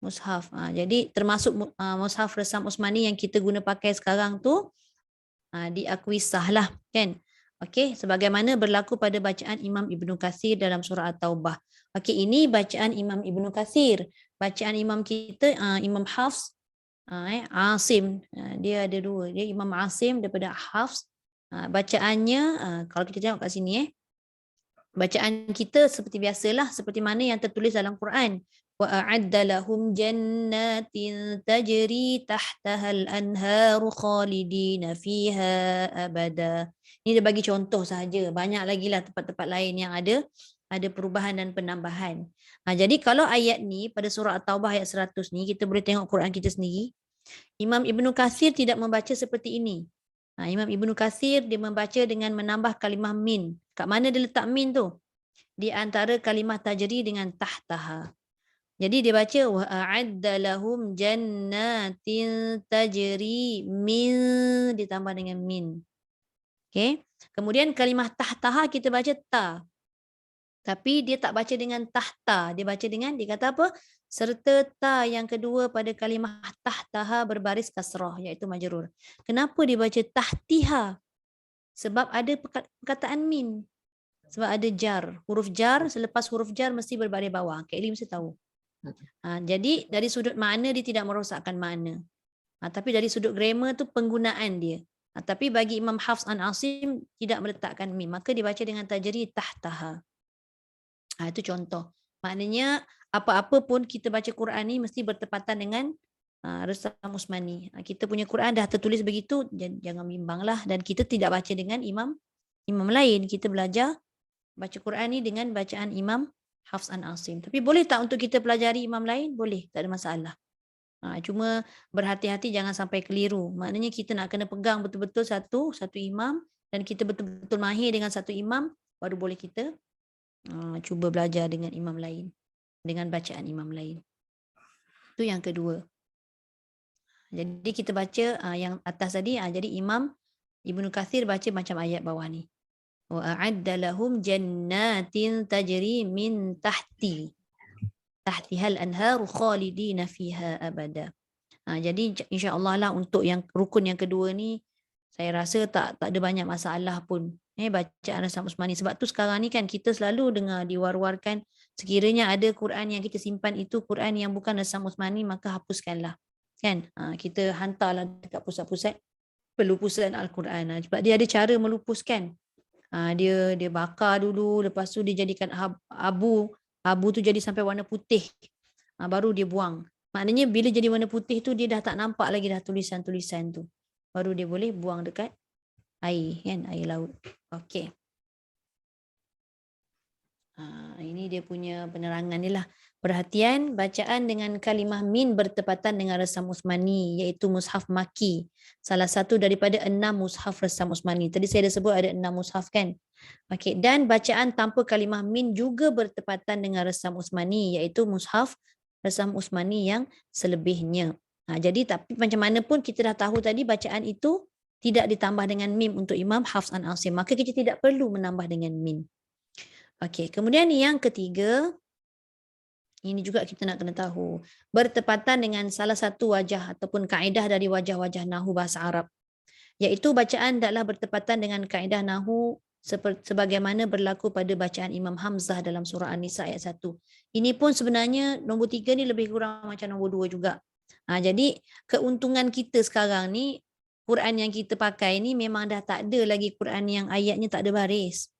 mushaf. Jadi termasuk mushaf resam Utsmani yang kita guna pakai sekarang tu diakui sah lah, kan? Okey, sebagaimana berlaku pada bacaan Imam Ibnu Katsir dalam surah At-Taubah. Okey, ini bacaan Imam Ibnu Katsir. Bacaan imam kita Imam Hafs, Asim, dia ada dua. Dia Imam Asim daripada Hafs. Bacaannya kalau kita tengok kat sini bacaan kita seperti biasalah, seperti mana yang tertulis dalam Quran. Wa a'adda lahum jannatin tajri tahtaha al-anharu khalidina fiha abada. Ini dia bagi contoh sahaja. Banyak lagi lah tempat-tempat lain yang ada perubahan dan penambahan. Jadi kalau ayat ni pada surah At-Taubah ayat 100 ni, kita boleh tengok Quran kita sendiri. Imam Ibnu Katsir tidak membaca seperti ini. Imam Ibnu Katsir dia membaca dengan menambah kalimah min. Kat mana dia letak min tu? Di antara kalimah tajri dengan tahtaha. Jadi dia baca wa a'adda lahum jannatin tajri min ditambah dengan min. Okey. Kemudian kalimah tahtaha kita baca ta. Tapi dia tak baca dengan tahta, dia baca dengan, dia kata apa? Serta ta yang kedua pada kalimah tahtaha berbaris kasrah, iaitu majrur. Kenapa dia baca tahtiha? Sebab ada perkataan min. Sebab ada jar. Huruf jar, selepas huruf jar mesti berbaris bawah. Kak Eli mesti tahu. Jadi dari sudut makna dia tidak merosakkan makna. Tapi dari sudut grammar tu penggunaan dia. Tapi bagi Imam Hafs an Asim tidak meletakkan min. Maka dibaca dengan tajri tahtaha. Itu contoh. Maknanya apa-apa pun kita baca Quran ni mesti bertepatan dengan resam Utsmani. Kita punya Quran dah tertulis begitu, jangan bimbanglah. Dan kita tidak baca dengan imam lain. Kita belajar baca Quran ni dengan bacaan Imam Hafs an Asim. Tapi boleh tak untuk kita pelajari imam lain? Boleh, tak ada masalah. Cuma berhati-hati jangan sampai keliru. Maknanya kita nak kena pegang betul-betul satu imam, dan kita betul-betul mahir dengan satu imam, baru boleh kita cuba belajar dengan imam lain, dengan bacaan imam lain. Itu yang kedua. Jadi kita baca yang atas tadi, jadi Imam Ibnu Katsir baca macam ayat bawah ni. Wa a'adda lahum jannatin tajri min tahtihal anharu khalidina fiha abada. Jadi insya-Allah lah untuk yang rukun yang kedua ni, saya rasa tak ada banyak masalah pun. Bacaan resam Utsmani. Sebab tu sekarang ni kan kita selalu dengar diwar-warkan, sekiranya ada Quran yang kita simpan itu Quran yang bukan resam Utsmani, maka hapuskanlah. Kan? Kita hantarlah dekat pusat-pusat pelupusan Al-Quran. Sebab dia ada cara melupuskan. Dia bakar dulu, lepas tu dia jadikan abu tu jadi sampai warna putih. Baru dia buang. Maknanya bila jadi warna putih tu dia dah tak nampak lagi dah tulisan-tulisan tu. Baru dia boleh buang dekat air, kan, air laut. Okey. Ini dia punya penerangan ni lah. Perhatian, bacaan dengan kalimah min bertepatan dengan resam Uthmani, iaitu mushaf Maki. Salah satu daripada 6 mushaf resam Uthmani. Tadi saya dah sebut ada 6 mushaf kan? Okey, dan bacaan tanpa kalimah min juga bertepatan dengan resam Uthmani, iaitu mushaf resam Uthmani yang selebihnya. Jadi tapi macam mana pun kita dah tahu tadi bacaan itu tidak ditambah dengan mim untuk Imam Hafs an Asim. Maka kita tidak perlu menambah dengan min. Okey, kemudian yang ketiga, ini juga kita nak kena tahu. Bertepatan dengan salah satu wajah ataupun kaedah dari wajah-wajah Nahu bahasa Arab. Iaitu bacaan adalah bertepatan dengan kaedah Nahu sebagaimana berlaku pada bacaan Imam Hamzah dalam surah An-Nisa ayat 1. Ini pun sebenarnya nombor 3 ni lebih kurang macam nombor 2 juga. Jadi keuntungan kita sekarang ni, Quran yang kita pakai ni memang dah tak ada lagi Quran yang ayatnya tak ada baris.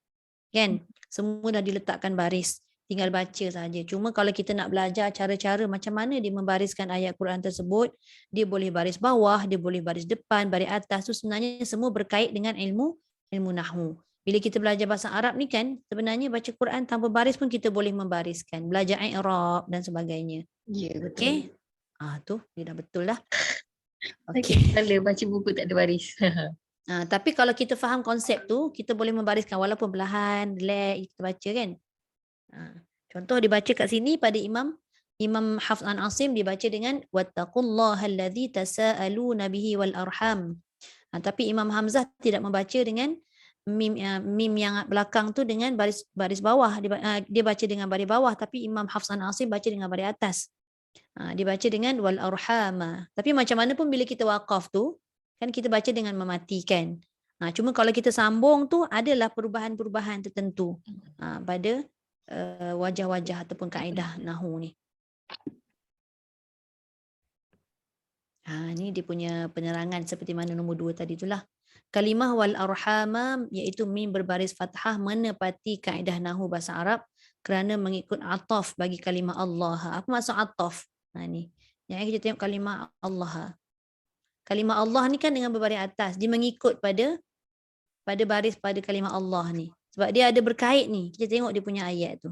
Kan? Semua dah diletakkan baris. Tinggal baca saja. Cuma kalau kita nak belajar cara-cara macam mana dia membariskan ayat Quran tersebut, dia boleh baris bawah, dia boleh baris depan, baris atas, tu sebenarnya semua berkait dengan ilmu nahwu. Bila kita belajar bahasa Arab ni kan, sebenarnya baca Quran tanpa baris pun kita boleh membariskan, belajar i'rab dan sebagainya. Ya, betul. Okey? Tu dia dah betul dah. Okey. Kalau baca buku tak ada baris. Tapi kalau kita faham konsep tu, kita boleh membariskan walaupun perlahan, relax kita baca kan. Contoh dibaca kat sini pada Imam Hafs an Asim dibaca dengan wattaqullaha allazi tasaaluna bihi wal arham. Tapi Imam Hamzah tidak membaca dengan mim yang belakang tu dengan baris bawah. Dia baca dengan baris bawah, tapi Imam Hafs an Asim baca dengan baris atas. Dia baca dengan wal arhama. Tapi macam mana pun bila kita waqaf tu, kan kita baca dengan mematikan. Cuma kalau kita sambung tu adalah perubahan-perubahan tertentu pada wajah-wajah ataupun kaedah Nahu ni. Ni dia punya penerangan seperti mana nombor 2 tadi itulah. Kalimah wal arhama iaitu mim berbaris fathah menepati kaedah Nahu bahasa Arab kerana mengikut ataf bagi kalimah Allah. Apa maksud ataf? Ni. Yang kita tengok kalimah Allah. Kalimah Allah ni kan dengan berbaris atas, dia mengikut pada baris pada kalimah Allah ni. Sebab dia ada berkait ni. Kita tengok dia punya ayat tu.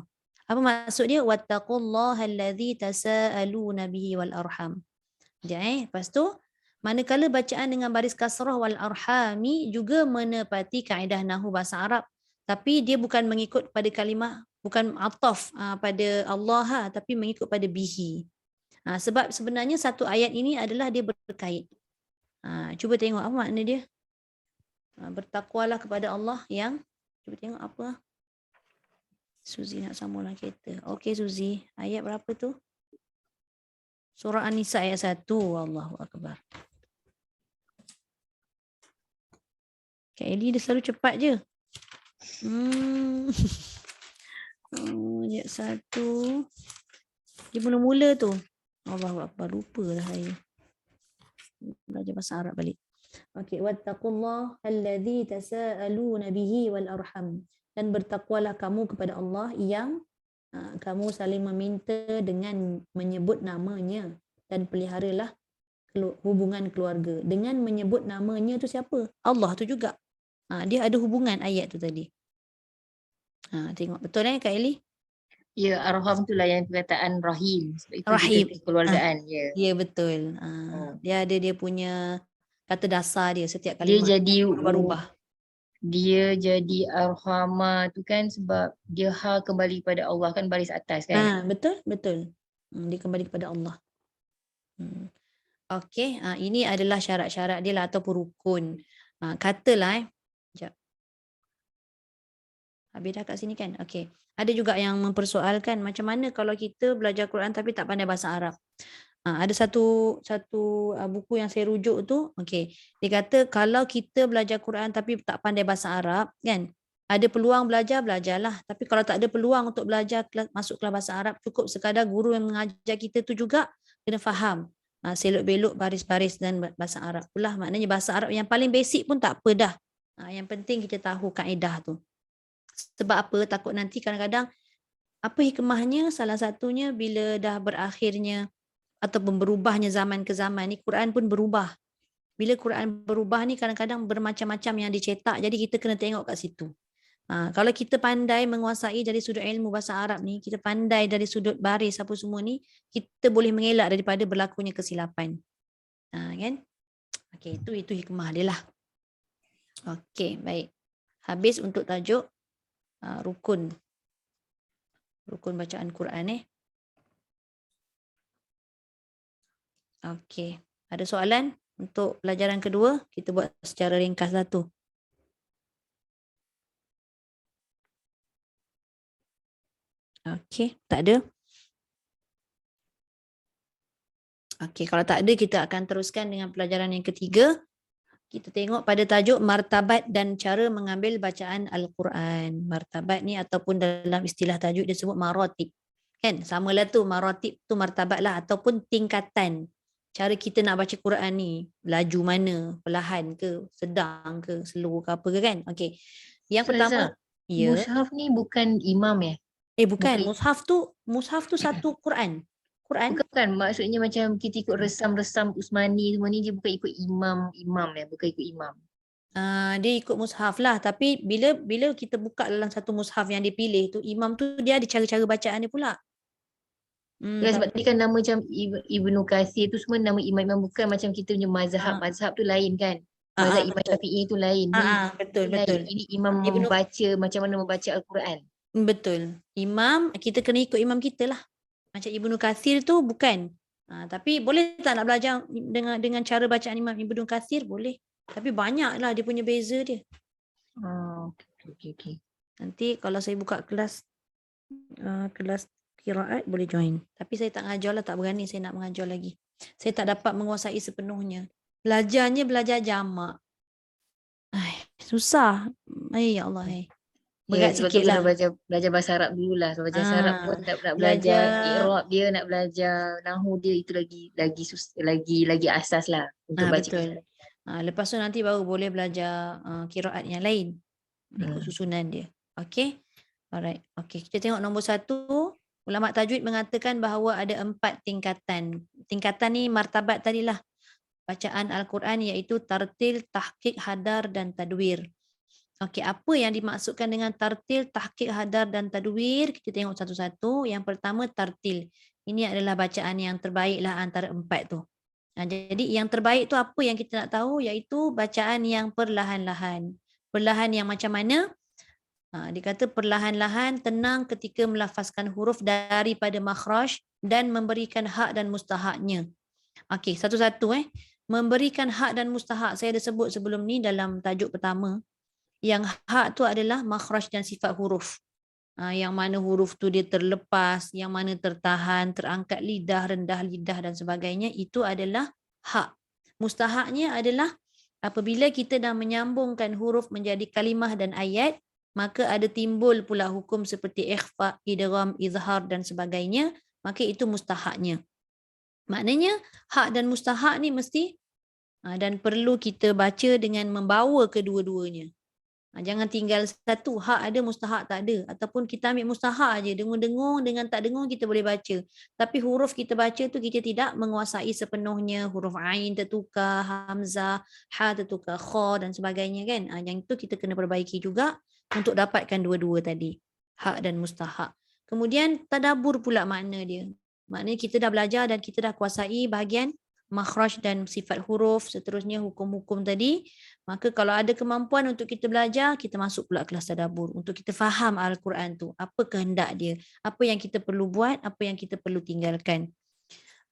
Apa maksud dia? Wattaqullaha allazi tasaaluna bihi wal arham. Lepas tu, manakala bacaan dengan baris kasrah wal arhami juga menepati kaedah Nahu bahasa Arab. Tapi dia bukan mengikut pada kalimah, bukan ataf pada Allah, tapi mengikut pada bihi. Sebab sebenarnya satu ayat ini adalah dia berkait. Cuba tengok apa makna dia. Bertakwalah kepada Allah yang, cuba tengok apa. Suzy nak sambunglah kereta. Okey Suzy, ayat berapa tu? Surah An-Nisa ayat 1. Allahu Akbar. Kak Eli dia selalu cepat je. Ayat 1. Dia mula-mula tu. Allahu Akbar, lupa dah saya. Belajar bahasa Arab balik. Okey, wattaqullaha allazi tasaaluna bihi wal arham. Dan bertakwalah kamu kepada Allah yang kamu saling meminta dengan menyebut namanya, dan peliharalah hubungan keluarga. Dengan menyebut namanya tu siapa? Allah tu juga. Dia ada hubungan ayat tu tadi. Tengok betul Kak Eli? Ya, arham itulah yang perkataan rahim. Sebab itu Rahim. kekeluargaan. Ya betul. Dia ada dia punya kata dasar dia setiap Dia kalimat. jadi berubah. Dia jadi arhama tu kan sebab dia kembali kepada Allah kan, baris atas kan. Betul. Dia kembali kepada Allah. Okey, ini adalah syarat-syarat dia lah ataupun rukun. Katalah sekejap. Habis dah kat sini kan? Okey. Ada juga yang mempersoalkan macam mana kalau kita belajar Quran tapi tak pandai bahasa Arab. Ada satu buku yang saya rujuk tu, okey. Dia kata kalau kita belajar Quran tapi tak pandai bahasa Arab, kan? Ada peluang belajarlah. Tapi kalau tak ada peluang untuk belajar masuk kelas bahasa Arab, cukup sekadar guru yang mengajar kita tu juga kena faham. Selok-belok baris-baris dan bahasa Arab. Itulah maknanya bahasa Arab yang paling basic pun tak apa dah. Yang penting kita tahu kaedah tu. Sebab apa? Takut nanti kadang-kadang apa hikmahnya? Salah satunya bila dah berakhirnya ataupun berubahnya zaman ke zaman ni, Quran pun berubah. Bila Quran berubah ni kadang-kadang bermacam-macam yang dicetak, jadi kita kena tengok kat situ. Kalau kita pandai menguasai dari sudut ilmu bahasa Arab ni, kita pandai dari sudut baris apa semua ni, kita boleh mengelak daripada berlakunya kesilapan. Kan? Okey, itu hikmah dia lah. Okey, baik. Habis untuk tajuk rukun bacaan Quran . Okey, ada soalan untuk pelajaran kedua? Kita buat secara ringkas lah tu. Okey, tak ada? Okey, kalau tak ada kita akan teruskan dengan pelajaran yang ketiga. Kita tengok pada tajuk martabat dan cara mengambil bacaan Al-Quran. Martabat ni ataupun dalam istilah tajuk dia sebut maratib. Kan? Samalah tu, maratib tu martabat lah ataupun tingkatan. Cara kita nak baca Quran ni, laju mana, perlahan ke, sedang ke, slow ke apa ke kan? Okey. Yang pertama, ya. Mushaf ni bukan imam ya? Bukan. Bukan. Mushaf tu satu Quran. Bukan, maksudnya macam kita ikut resam-resam Usmani semua ni, dia bukan ikut imam ya, bukan ikut imam. Dia ikut mushaf lah, tapi bila kita buka dalam satu mushaf yang dia pilih tu, imam tu dia ada cara-cara bacaan dia pula. Ya, sebab tadi kan nama macam Ibnu Katsir tu semua nama imam-imam, bukan macam kita punya mazhab. Mazhab tu lain kan. Mazhab Imam Syafi'i tu lain. Betul. Ini imam membaca, macam mana membaca Al-Quran. Betul. Imam, kita kena ikut imam kita lah. Macam Ibnu Katsir tu bukan. Tapi boleh tak nak belajar dengan cara bacaan Imam Ibnu Katsir? Boleh. Tapi banyaklah dia punya beza dia. Okay. Nanti kalau saya buka kelas qiraat boleh join. Tapi saya tak mengajar lah, tak berani saya nak mengajar lagi. Saya tak dapat menguasai sepenuhnya. Belajar jamak. Susah. Ya Allah. Berat sebab sikit tu lah. Belajar bahasa Arab dululah. Sebab bahasa Arab pun nak belajar i'rab dia, nak belajar nahu dia, itu lagi asas lah untuk baca. Betul. Lepas tu nanti baru boleh belajar qiraat yang lain. Ikut susunan dia. Okay. Alright. Okay. Kita tengok nombor 1. Ulama tajwid mengatakan bahawa ada 4 tingkatan. Tingkatan ni martabat tadilah. Bacaan Al-Quran iaitu tartil, tahqiq, hadar dan tadwir. Okey, apa yang dimaksudkan dengan tartil, tahqiq, hadar dan tadwir? Kita tengok satu-satu. Yang pertama tartil. Ini adalah bacaan yang terbaik lah antara 4 tu. Jadi yang terbaik tu apa yang kita nak tahu? Iaitu bacaan yang perlahan-lahan. Perlahan yang macam mana? Dia kata perlahan-lahan, tenang ketika melafazkan huruf daripada makhraj dan memberikan hak dan mustahaknya. Okey, satu-satu memberikan hak dan mustahak. Saya ada sebut sebelum ni dalam tajuk pertama. Yang hak tu adalah makhraj dan sifat huruf. Yang mana huruf tu dia terlepas, yang mana tertahan, terangkat lidah, rendah lidah dan sebagainya, itu adalah hak. Mustahaknya adalah apabila kita dah menyambungkan huruf menjadi kalimah dan ayat, maka ada timbul pula hukum seperti ikhfa, idgham, izhar dan sebagainya, maka itu mustahaknya. Maknanya hak dan mustahak ni mesti dan perlu kita baca dengan membawa kedua-duanya. Jangan tinggal satu, hak ada, mustahak tak ada. Ataupun kita ambil mustahak aja, dengung-dengung dengan tak dengung kita boleh baca. Tapi huruf kita baca tu kita tidak menguasai sepenuhnya. Huruf ain tertukar, hamzah, ha tertukar, kha dan sebagainya kan. Yang itu kita kena perbaiki juga untuk dapatkan dua-dua tadi. Hak dan mustahak. Kemudian tadabbur pula makna dia. Maknanya kita dah belajar dan kita dah kuasai bahagian makhraj dan sifat huruf, seterusnya hukum-hukum tadi. Maka kalau ada kemampuan untuk kita belajar, kita masuk pula kelas tadabbur untuk kita faham Al-Quran tu, apa kehendak dia, apa yang kita perlu buat, apa yang kita perlu tinggalkan.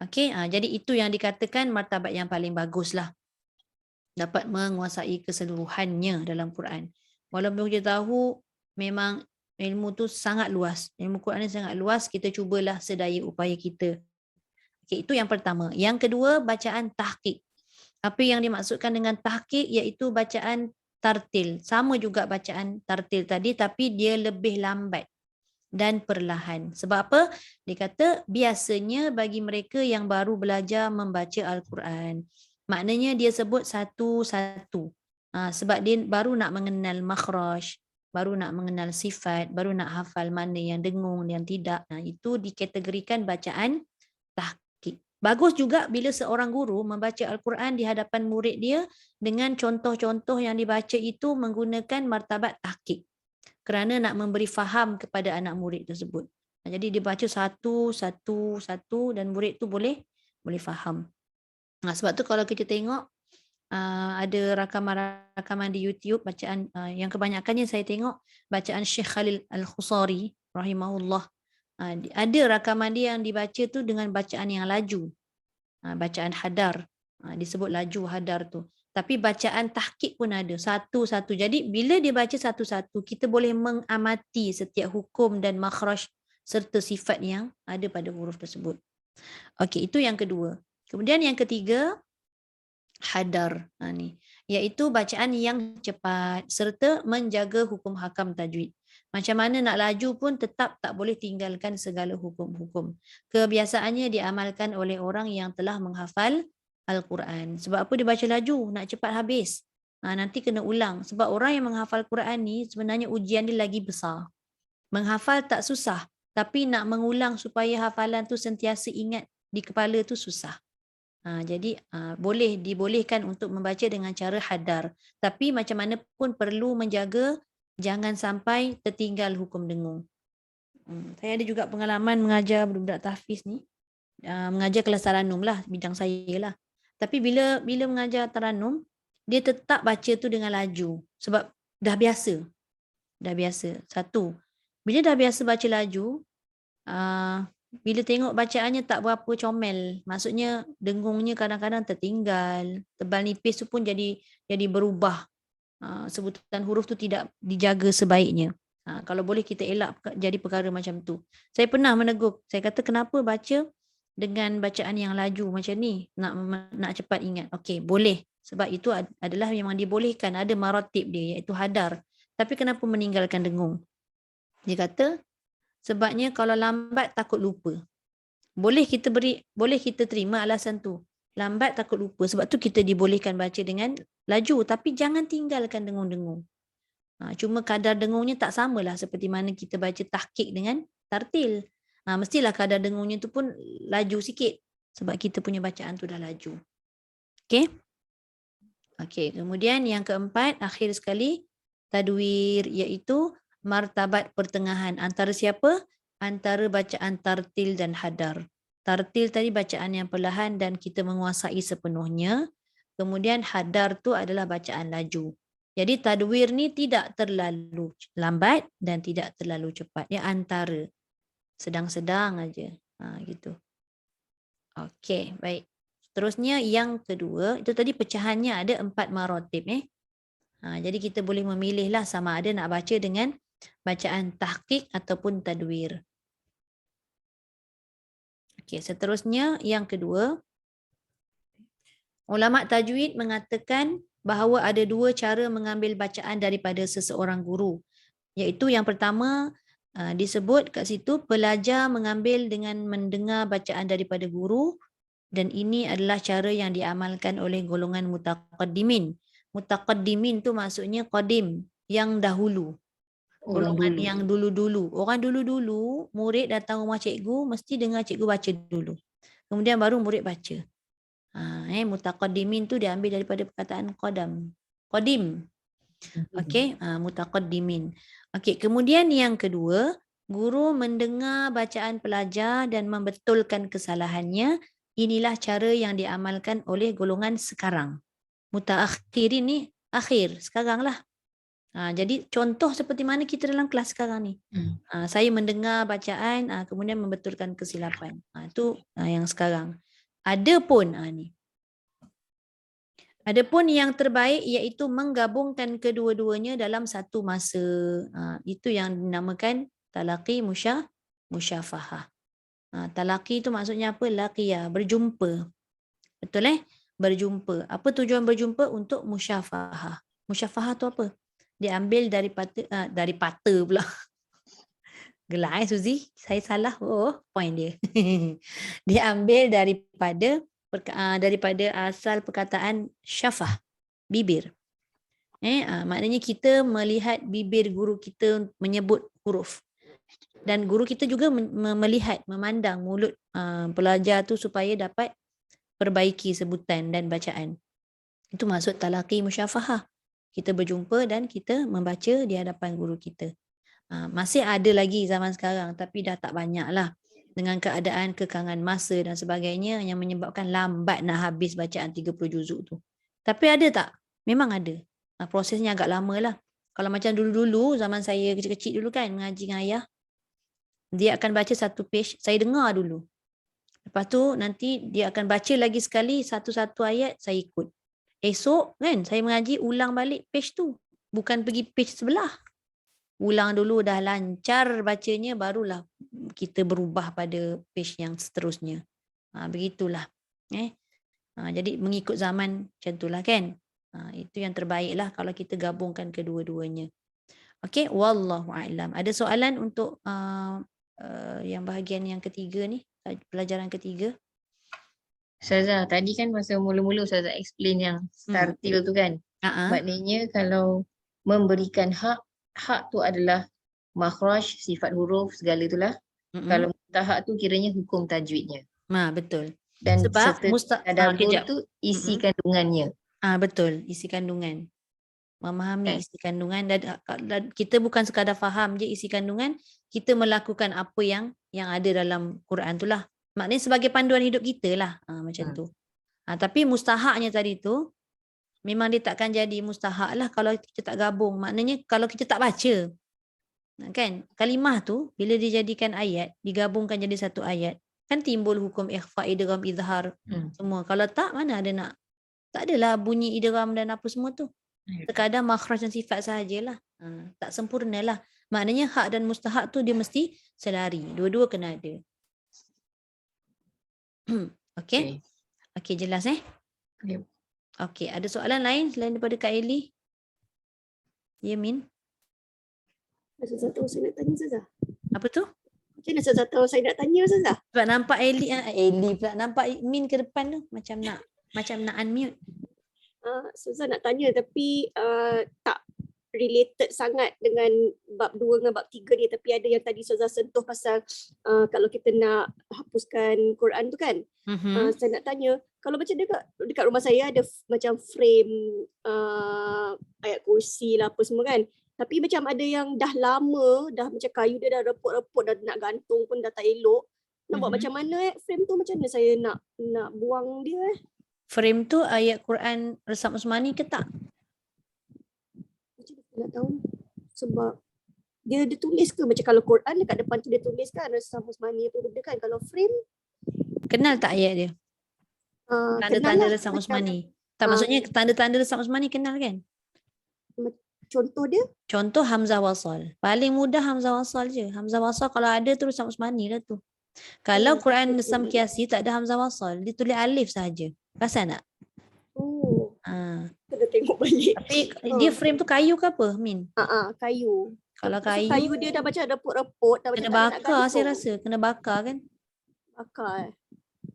Okey, jadi itu yang dikatakan martabat yang paling bagus lah. Dapat menguasai keseluruhannya dalam Quran. Walaupun kita tahu memang ilmu tu sangat luas, ilmu Quran ni sangat luas, kita cubalah sedaya upaya kita. Okay, itu yang pertama. Yang kedua, bacaan tahqiq. Apa yang dimaksudkan dengan tahqiq iaitu bacaan tartil. Sama juga bacaan tartil tadi tapi dia lebih lambat dan perlahan. Sebab apa? Dia kata biasanya bagi mereka yang baru belajar membaca Al-Quran. Maknanya dia sebut satu-satu. Sebab dia baru nak mengenal makhraj, baru nak mengenal sifat, baru nak hafal mana yang dengung, yang tidak. Itu dikategorikan bacaan tahqiq. Bagus juga bila seorang guru membaca Al-Quran di hadapan murid dia dengan contoh-contoh yang dibaca itu menggunakan martabat tahqiq. kerana nak memberi faham kepada anak murid tersebut. Jadi dia baca satu dan murid tu boleh faham. Sebab tu kalau kita tengok ada rakaman-rakaman di YouTube bacaan yang kebanyakannya saya tengok bacaan Syekh Khalil Al-Khusari rahimahullah. Ada rakaman dia yang dibaca tu dengan bacaan yang laju. Bacaan hadar. Disebut laju hadar tu. Tapi bacaan tahqiq pun ada satu-satu. Jadi bila dia baca satu-satu, kita boleh mengamati setiap hukum dan makhraj serta sifat yang ada pada huruf tersebut. Okey, itu yang kedua. Kemudian yang ketiga, hadar. Ni, iaitu bacaan yang cepat serta menjaga hukum hakam tajwid. Macam mana nak laju pun tetap tak boleh tinggalkan segala hukum-hukum. Kebiasaannya diamalkan oleh orang yang telah menghafal Al-Quran. Sebab apa dia baca laju? Nak cepat habis. Nanti kena ulang. Sebab orang yang menghafal Quran ni sebenarnya ujian dia lagi besar. Menghafal tak susah. Tapi nak mengulang supaya hafalan tu sentiasa ingat di kepala tu susah. Jadi boleh dibolehkan untuk membaca dengan cara hadar. Tapi macam mana pun perlu menjaga jangan sampai tertinggal hukum dengung. Saya ada juga pengalaman mengajar budak-budak tahfiz ni. Mengajar kelas taranum lah, bidang saya lah. Tapi bila mengajar taranum, dia tetap baca tu dengan laju. Sebab dah biasa. Dah biasa. Satu. Bila dah biasa baca laju, bila tengok bacaannya tak berapa comel, maksudnya dengungnya kadang-kadang tertinggal, tebal nipis tu pun jadi berubah. Sebutan huruf tu tidak dijaga sebaiknya. Kalau boleh kita elak jadi perkara macam tu. Saya pernah menegur, saya kata kenapa baca dengan bacaan yang laju macam ni, nak cepat ingat. Okey, boleh. Sebab itu adalah memang dibolehkan, ada maratib dia iaitu hadar. Tapi kenapa meninggalkan dengung? Dia kata sebabnya kalau lambat takut lupa. Boleh kita terima alasan tu. Lambat takut lupa. Sebab tu kita dibolehkan baca dengan laju. Tapi jangan tinggalkan dengung-dengung. Cuma kadar dengungnya tak samalah seperti mana kita baca tahqiq dengan tartil. Mestilah kadar dengungnya tu pun laju sikit. Sebab kita punya bacaan tu dah laju. Okey, kemudian yang keempat, akhir sekali, tadwir, iaitu martabat pertengahan. Antara siapa? Antara bacaan tartil dan hadar. Tartil tadi bacaan yang perlahan dan kita menguasai sepenuhnya. Kemudian hadar tu adalah bacaan laju. Jadi tadwir ni tidak terlalu lambat dan tidak terlalu cepat. Dia antara. Sedang-sedang aja. Gitu. Okey, baik. Seterusnya yang kedua, itu tadi pecahannya ada 4 maratib. Jadi kita boleh memilih lah sama ada nak baca dengan bacaan tahqiq ataupun tadwir. Okey, seterusnya yang kedua, ulama tajwid mengatakan bahawa ada 2 cara mengambil bacaan daripada seseorang guru. Iaitu yang pertama disebut kat situ pelajar mengambil dengan mendengar bacaan daripada guru, dan ini adalah cara yang diamalkan oleh golongan mutaqaddimin. Mutaqaddimin tu maksudnya qadim, yang dahulu. Golongan yang dulu-dulu. Orang dulu-dulu, murid datang rumah cikgu, mesti dengar cikgu baca dulu. Kemudian baru murid baca. Mutaqaddimin tu diambil daripada perkataan qadam. Qadim. Okey, mutaqaddimin. Okey, kemudian yang kedua, guru mendengar bacaan pelajar dan membetulkan kesalahannya. Inilah cara yang diamalkan oleh golongan sekarang. Mutaakhirin ni akhir, sekarang lah. Jadi contoh seperti mana kita dalam kelas sekarang ni. Saya mendengar bacaan, kemudian membetulkan kesilapan. Itu yang sekarang. Adapun yang terbaik iaitu menggabungkan kedua-duanya dalam satu masa. Itu yang dinamakan talaqi musyafahah. Talaqi itu maksudnya apa? Laqiya, berjumpa. Betul berjumpa. Apa tujuan berjumpa? Untuk musyafahah. Musyafahah tu apa? Diambil daripada pula. Gelak Suzy, saya salah. Point dia. Diambil daripada asal perkataan syafah, bibir. Maknanya kita melihat bibir guru kita menyebut huruf. Dan guru kita juga melihat, memandang mulut pelajar tu supaya dapat perbaiki sebutan dan bacaan. Itu maksud talaqi musyafahah. kita berjumpa dan kita membaca di hadapan guru kita. Masih ada lagi zaman sekarang tapi dah tak banyak lah dengan keadaan kekangan masa dan sebagainya yang menyebabkan lambat nak habis bacaan 30 juzuk tu. Tapi ada tak? Memang ada. Prosesnya agak lama lah. Kalau macam dulu-dulu, zaman saya kecil-kecil dulu kan, mengaji dengan ayah, dia akan baca satu page, saya dengar dulu. Lepas tu nanti dia akan baca lagi sekali satu-satu ayat, saya ikut. Esok kan, saya mengaji ulang balik page tu. Bukan pergi page sebelah. Ulang dulu dah lancar bacanya, barulah kita berubah pada page yang seterusnya. Begitulah. Jadi mengikut zaman macam itulah kan. Itu yang terbaik lah kalau kita gabungkan kedua-duanya. Okey, wallahu a'lam. Ada soalan untuk yang bahagian yang ketiga ni, pelajaran ketiga? Ustazah, tadi kan masa mula-mula Ustazah explain yang tartil tu kan. Maknanya kalau memberikan hak tu adalah makhraj, sifat huruf, segala itulah. Kalau mustahak tu kiranya hukum tajwidnya. Betul. Dan Sebab tadabbur tu isi kandungannya. Betul, isi kandungan. Memahami isi kandungan dan kita bukan sekadar faham je isi kandungan, kita melakukan apa yang ada dalam Quran tu lah. Maknanya sebagai panduan hidup kita lah. Macam tu. Tapi mustahaknya tadi tu, memang dia takkan jadi mustahak lah kalau kita tak gabung. Maknanya kalau kita tak baca. Kan? Kalimah tu, bila dijadikan ayat, digabungkan jadi satu ayat, kan timbul hukum ikhfa, idgham, izhar semua. Kalau tak, mana ada nak. Tak adalah bunyi idgham dan apa semua tu. Sekadar makhraj dan sifat sahajalah. Tak sempurna lah. Maknanya hak dan mustahak tu dia mesti selari. Dua-dua kena ada. Okey? Okey, jelas Okey, ada soalan lain selain daripada Kak Eli? Ya, Min? Ustazah tahu saya nak tanya Ustazah. Apa tu? Macam mana Ustazah tahu saya nak tanya Ustazah? Sebab nampak Eli pula. Nampak Min ke depan tu. Macam nak unmute. Ustazah nak tanya tapi tak related sangat dengan bab 2 dengan bab 3 ni, tapi ada yang tadi Ustazah sentuh pasal kalau kita nak hapuskan Quran tu kan. Saya nak tanya, kalau macam dekat rumah saya ada macam frame ayat kursi lah apa semua kan. Tapi macam ada yang dah lama, dah macam kayu dia dah reput-reput, dah nak gantung pun dah tak elok. Nak buat macam mana frame tu, macam mana saya nak buang dia Frame tu ayat Quran Resam Usmani ke tak? Macam mana nak tahu? Sebab dia tulis ke, macam kalau Quran dekat depan tu dia tulis kan Resam Usmani apa benda kan. Kalau frame, kenal tak ayat dia? Tanda-tanda Resam Usmani. Tak, maksudnya tanda-tanda Resam Usmani kenal kan? Contoh dia? Contoh Hamzah Wasal. Paling mudah Hamzah Wasal je. Hamzah Wasal kalau ada tu Resam Usmani lah tu. Kalau Quran Resam Kiasi tak ada Hamzah Wasal, dia tulis alif saja. Perasan tak? Kena tengok balik. Tapi dia frame tu kayu ke apa, Min? Kayu. Kalau kayu dia dah macam reput-reput, dah kena macam bakar saya rasa. Kena bakar kan? Bakar.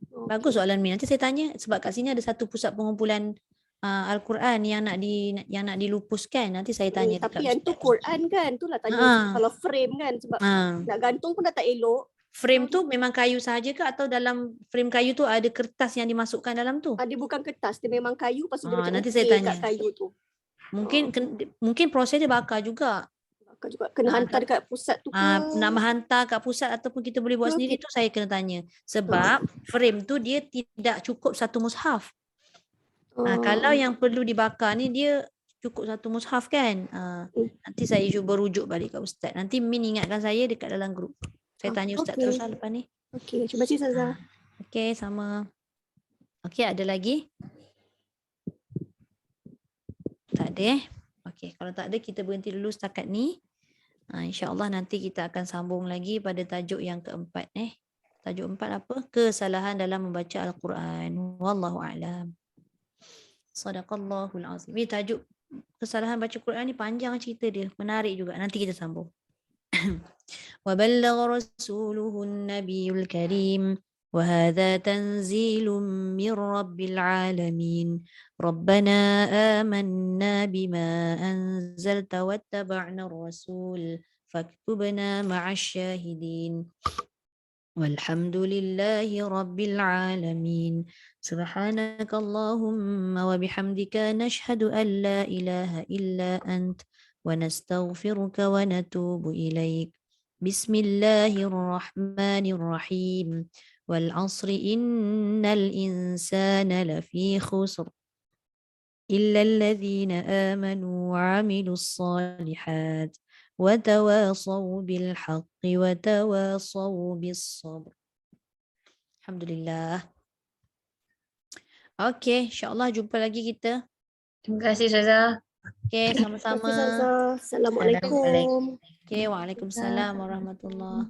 Bagus soalan Min. Nanti saya tanya sebab kat sini ada satu pusat pengumpulan Al-Quran yang nak dilupuskan. Nanti saya tanya. Tapi yang tu Quran kan, itulah tanya kalau frame kan, sebab nak gantung pun dah tak elok. Frame tu memang kayu sahaja ke atau dalam frame kayu tu ada kertas yang dimasukkan dalam tu? Dia bukan kertas, dia memang kayu, lepas tu dia macam nanti saya tanya. kat kayu tu. Mungkin proses dia bakar juga. Bakar juga. Kena hantar dekat pusat tu ke? Nak menghantar kat pusat ataupun kita boleh buat sendiri tu saya kena tanya. Sebab frame tu dia tidak cukup satu mushaf. Kalau yang perlu dibakar ni dia cukup satu mushaf kan. Nanti saya cuba rujuk balik kat ustaz. Nanti Min ingatkan saya dekat dalam grup. Saya tanya ustaz terus lepas ni. Okey, terima kasih Ustazah. Okey, sama. Okey, ada lagi? Tak ada Okey, kalau tak ada kita berhenti dulu setakat ni. InsyaAllah nanti kita akan sambung lagi pada tajuk yang keempat. Tajuk 4 apa? Kesalahan dalam membaca Al-Quran. Wallahu a'lam. Sadaqallahul azim. Ini tajuk kesalahan baca Quran ni panjang cerita dia. Menarik juga. Nanti kita sambung. وبلغ رسوله النبي الكريم وهذا تنزيل من رب العالمين ربنا آمنا بما أنزلت واتبعنا الرسول فاكتبنا مع الشاهدين Walhamdulillahi Rabbil Alamin. Subhanakallahumma wa bihamdika nashhadu an la ilaha illa ant wa nastaghfiruka wa natubu ilaik. Bismillahirrahmanirrahim. Wal 'asri innal insana lafi khusr illa alladhina amanu wa 'amilus solihat وتواصوا بالحق وتواصوا بالصبر. Alhamdulillah. Okey, insyaAllah jumpa lagi kita. Terima kasih Ustazah. Okey, Terima kasih sama-sama. Ustazah. Assalamualaikum. Okey, waalaikumsalam warahmatullahi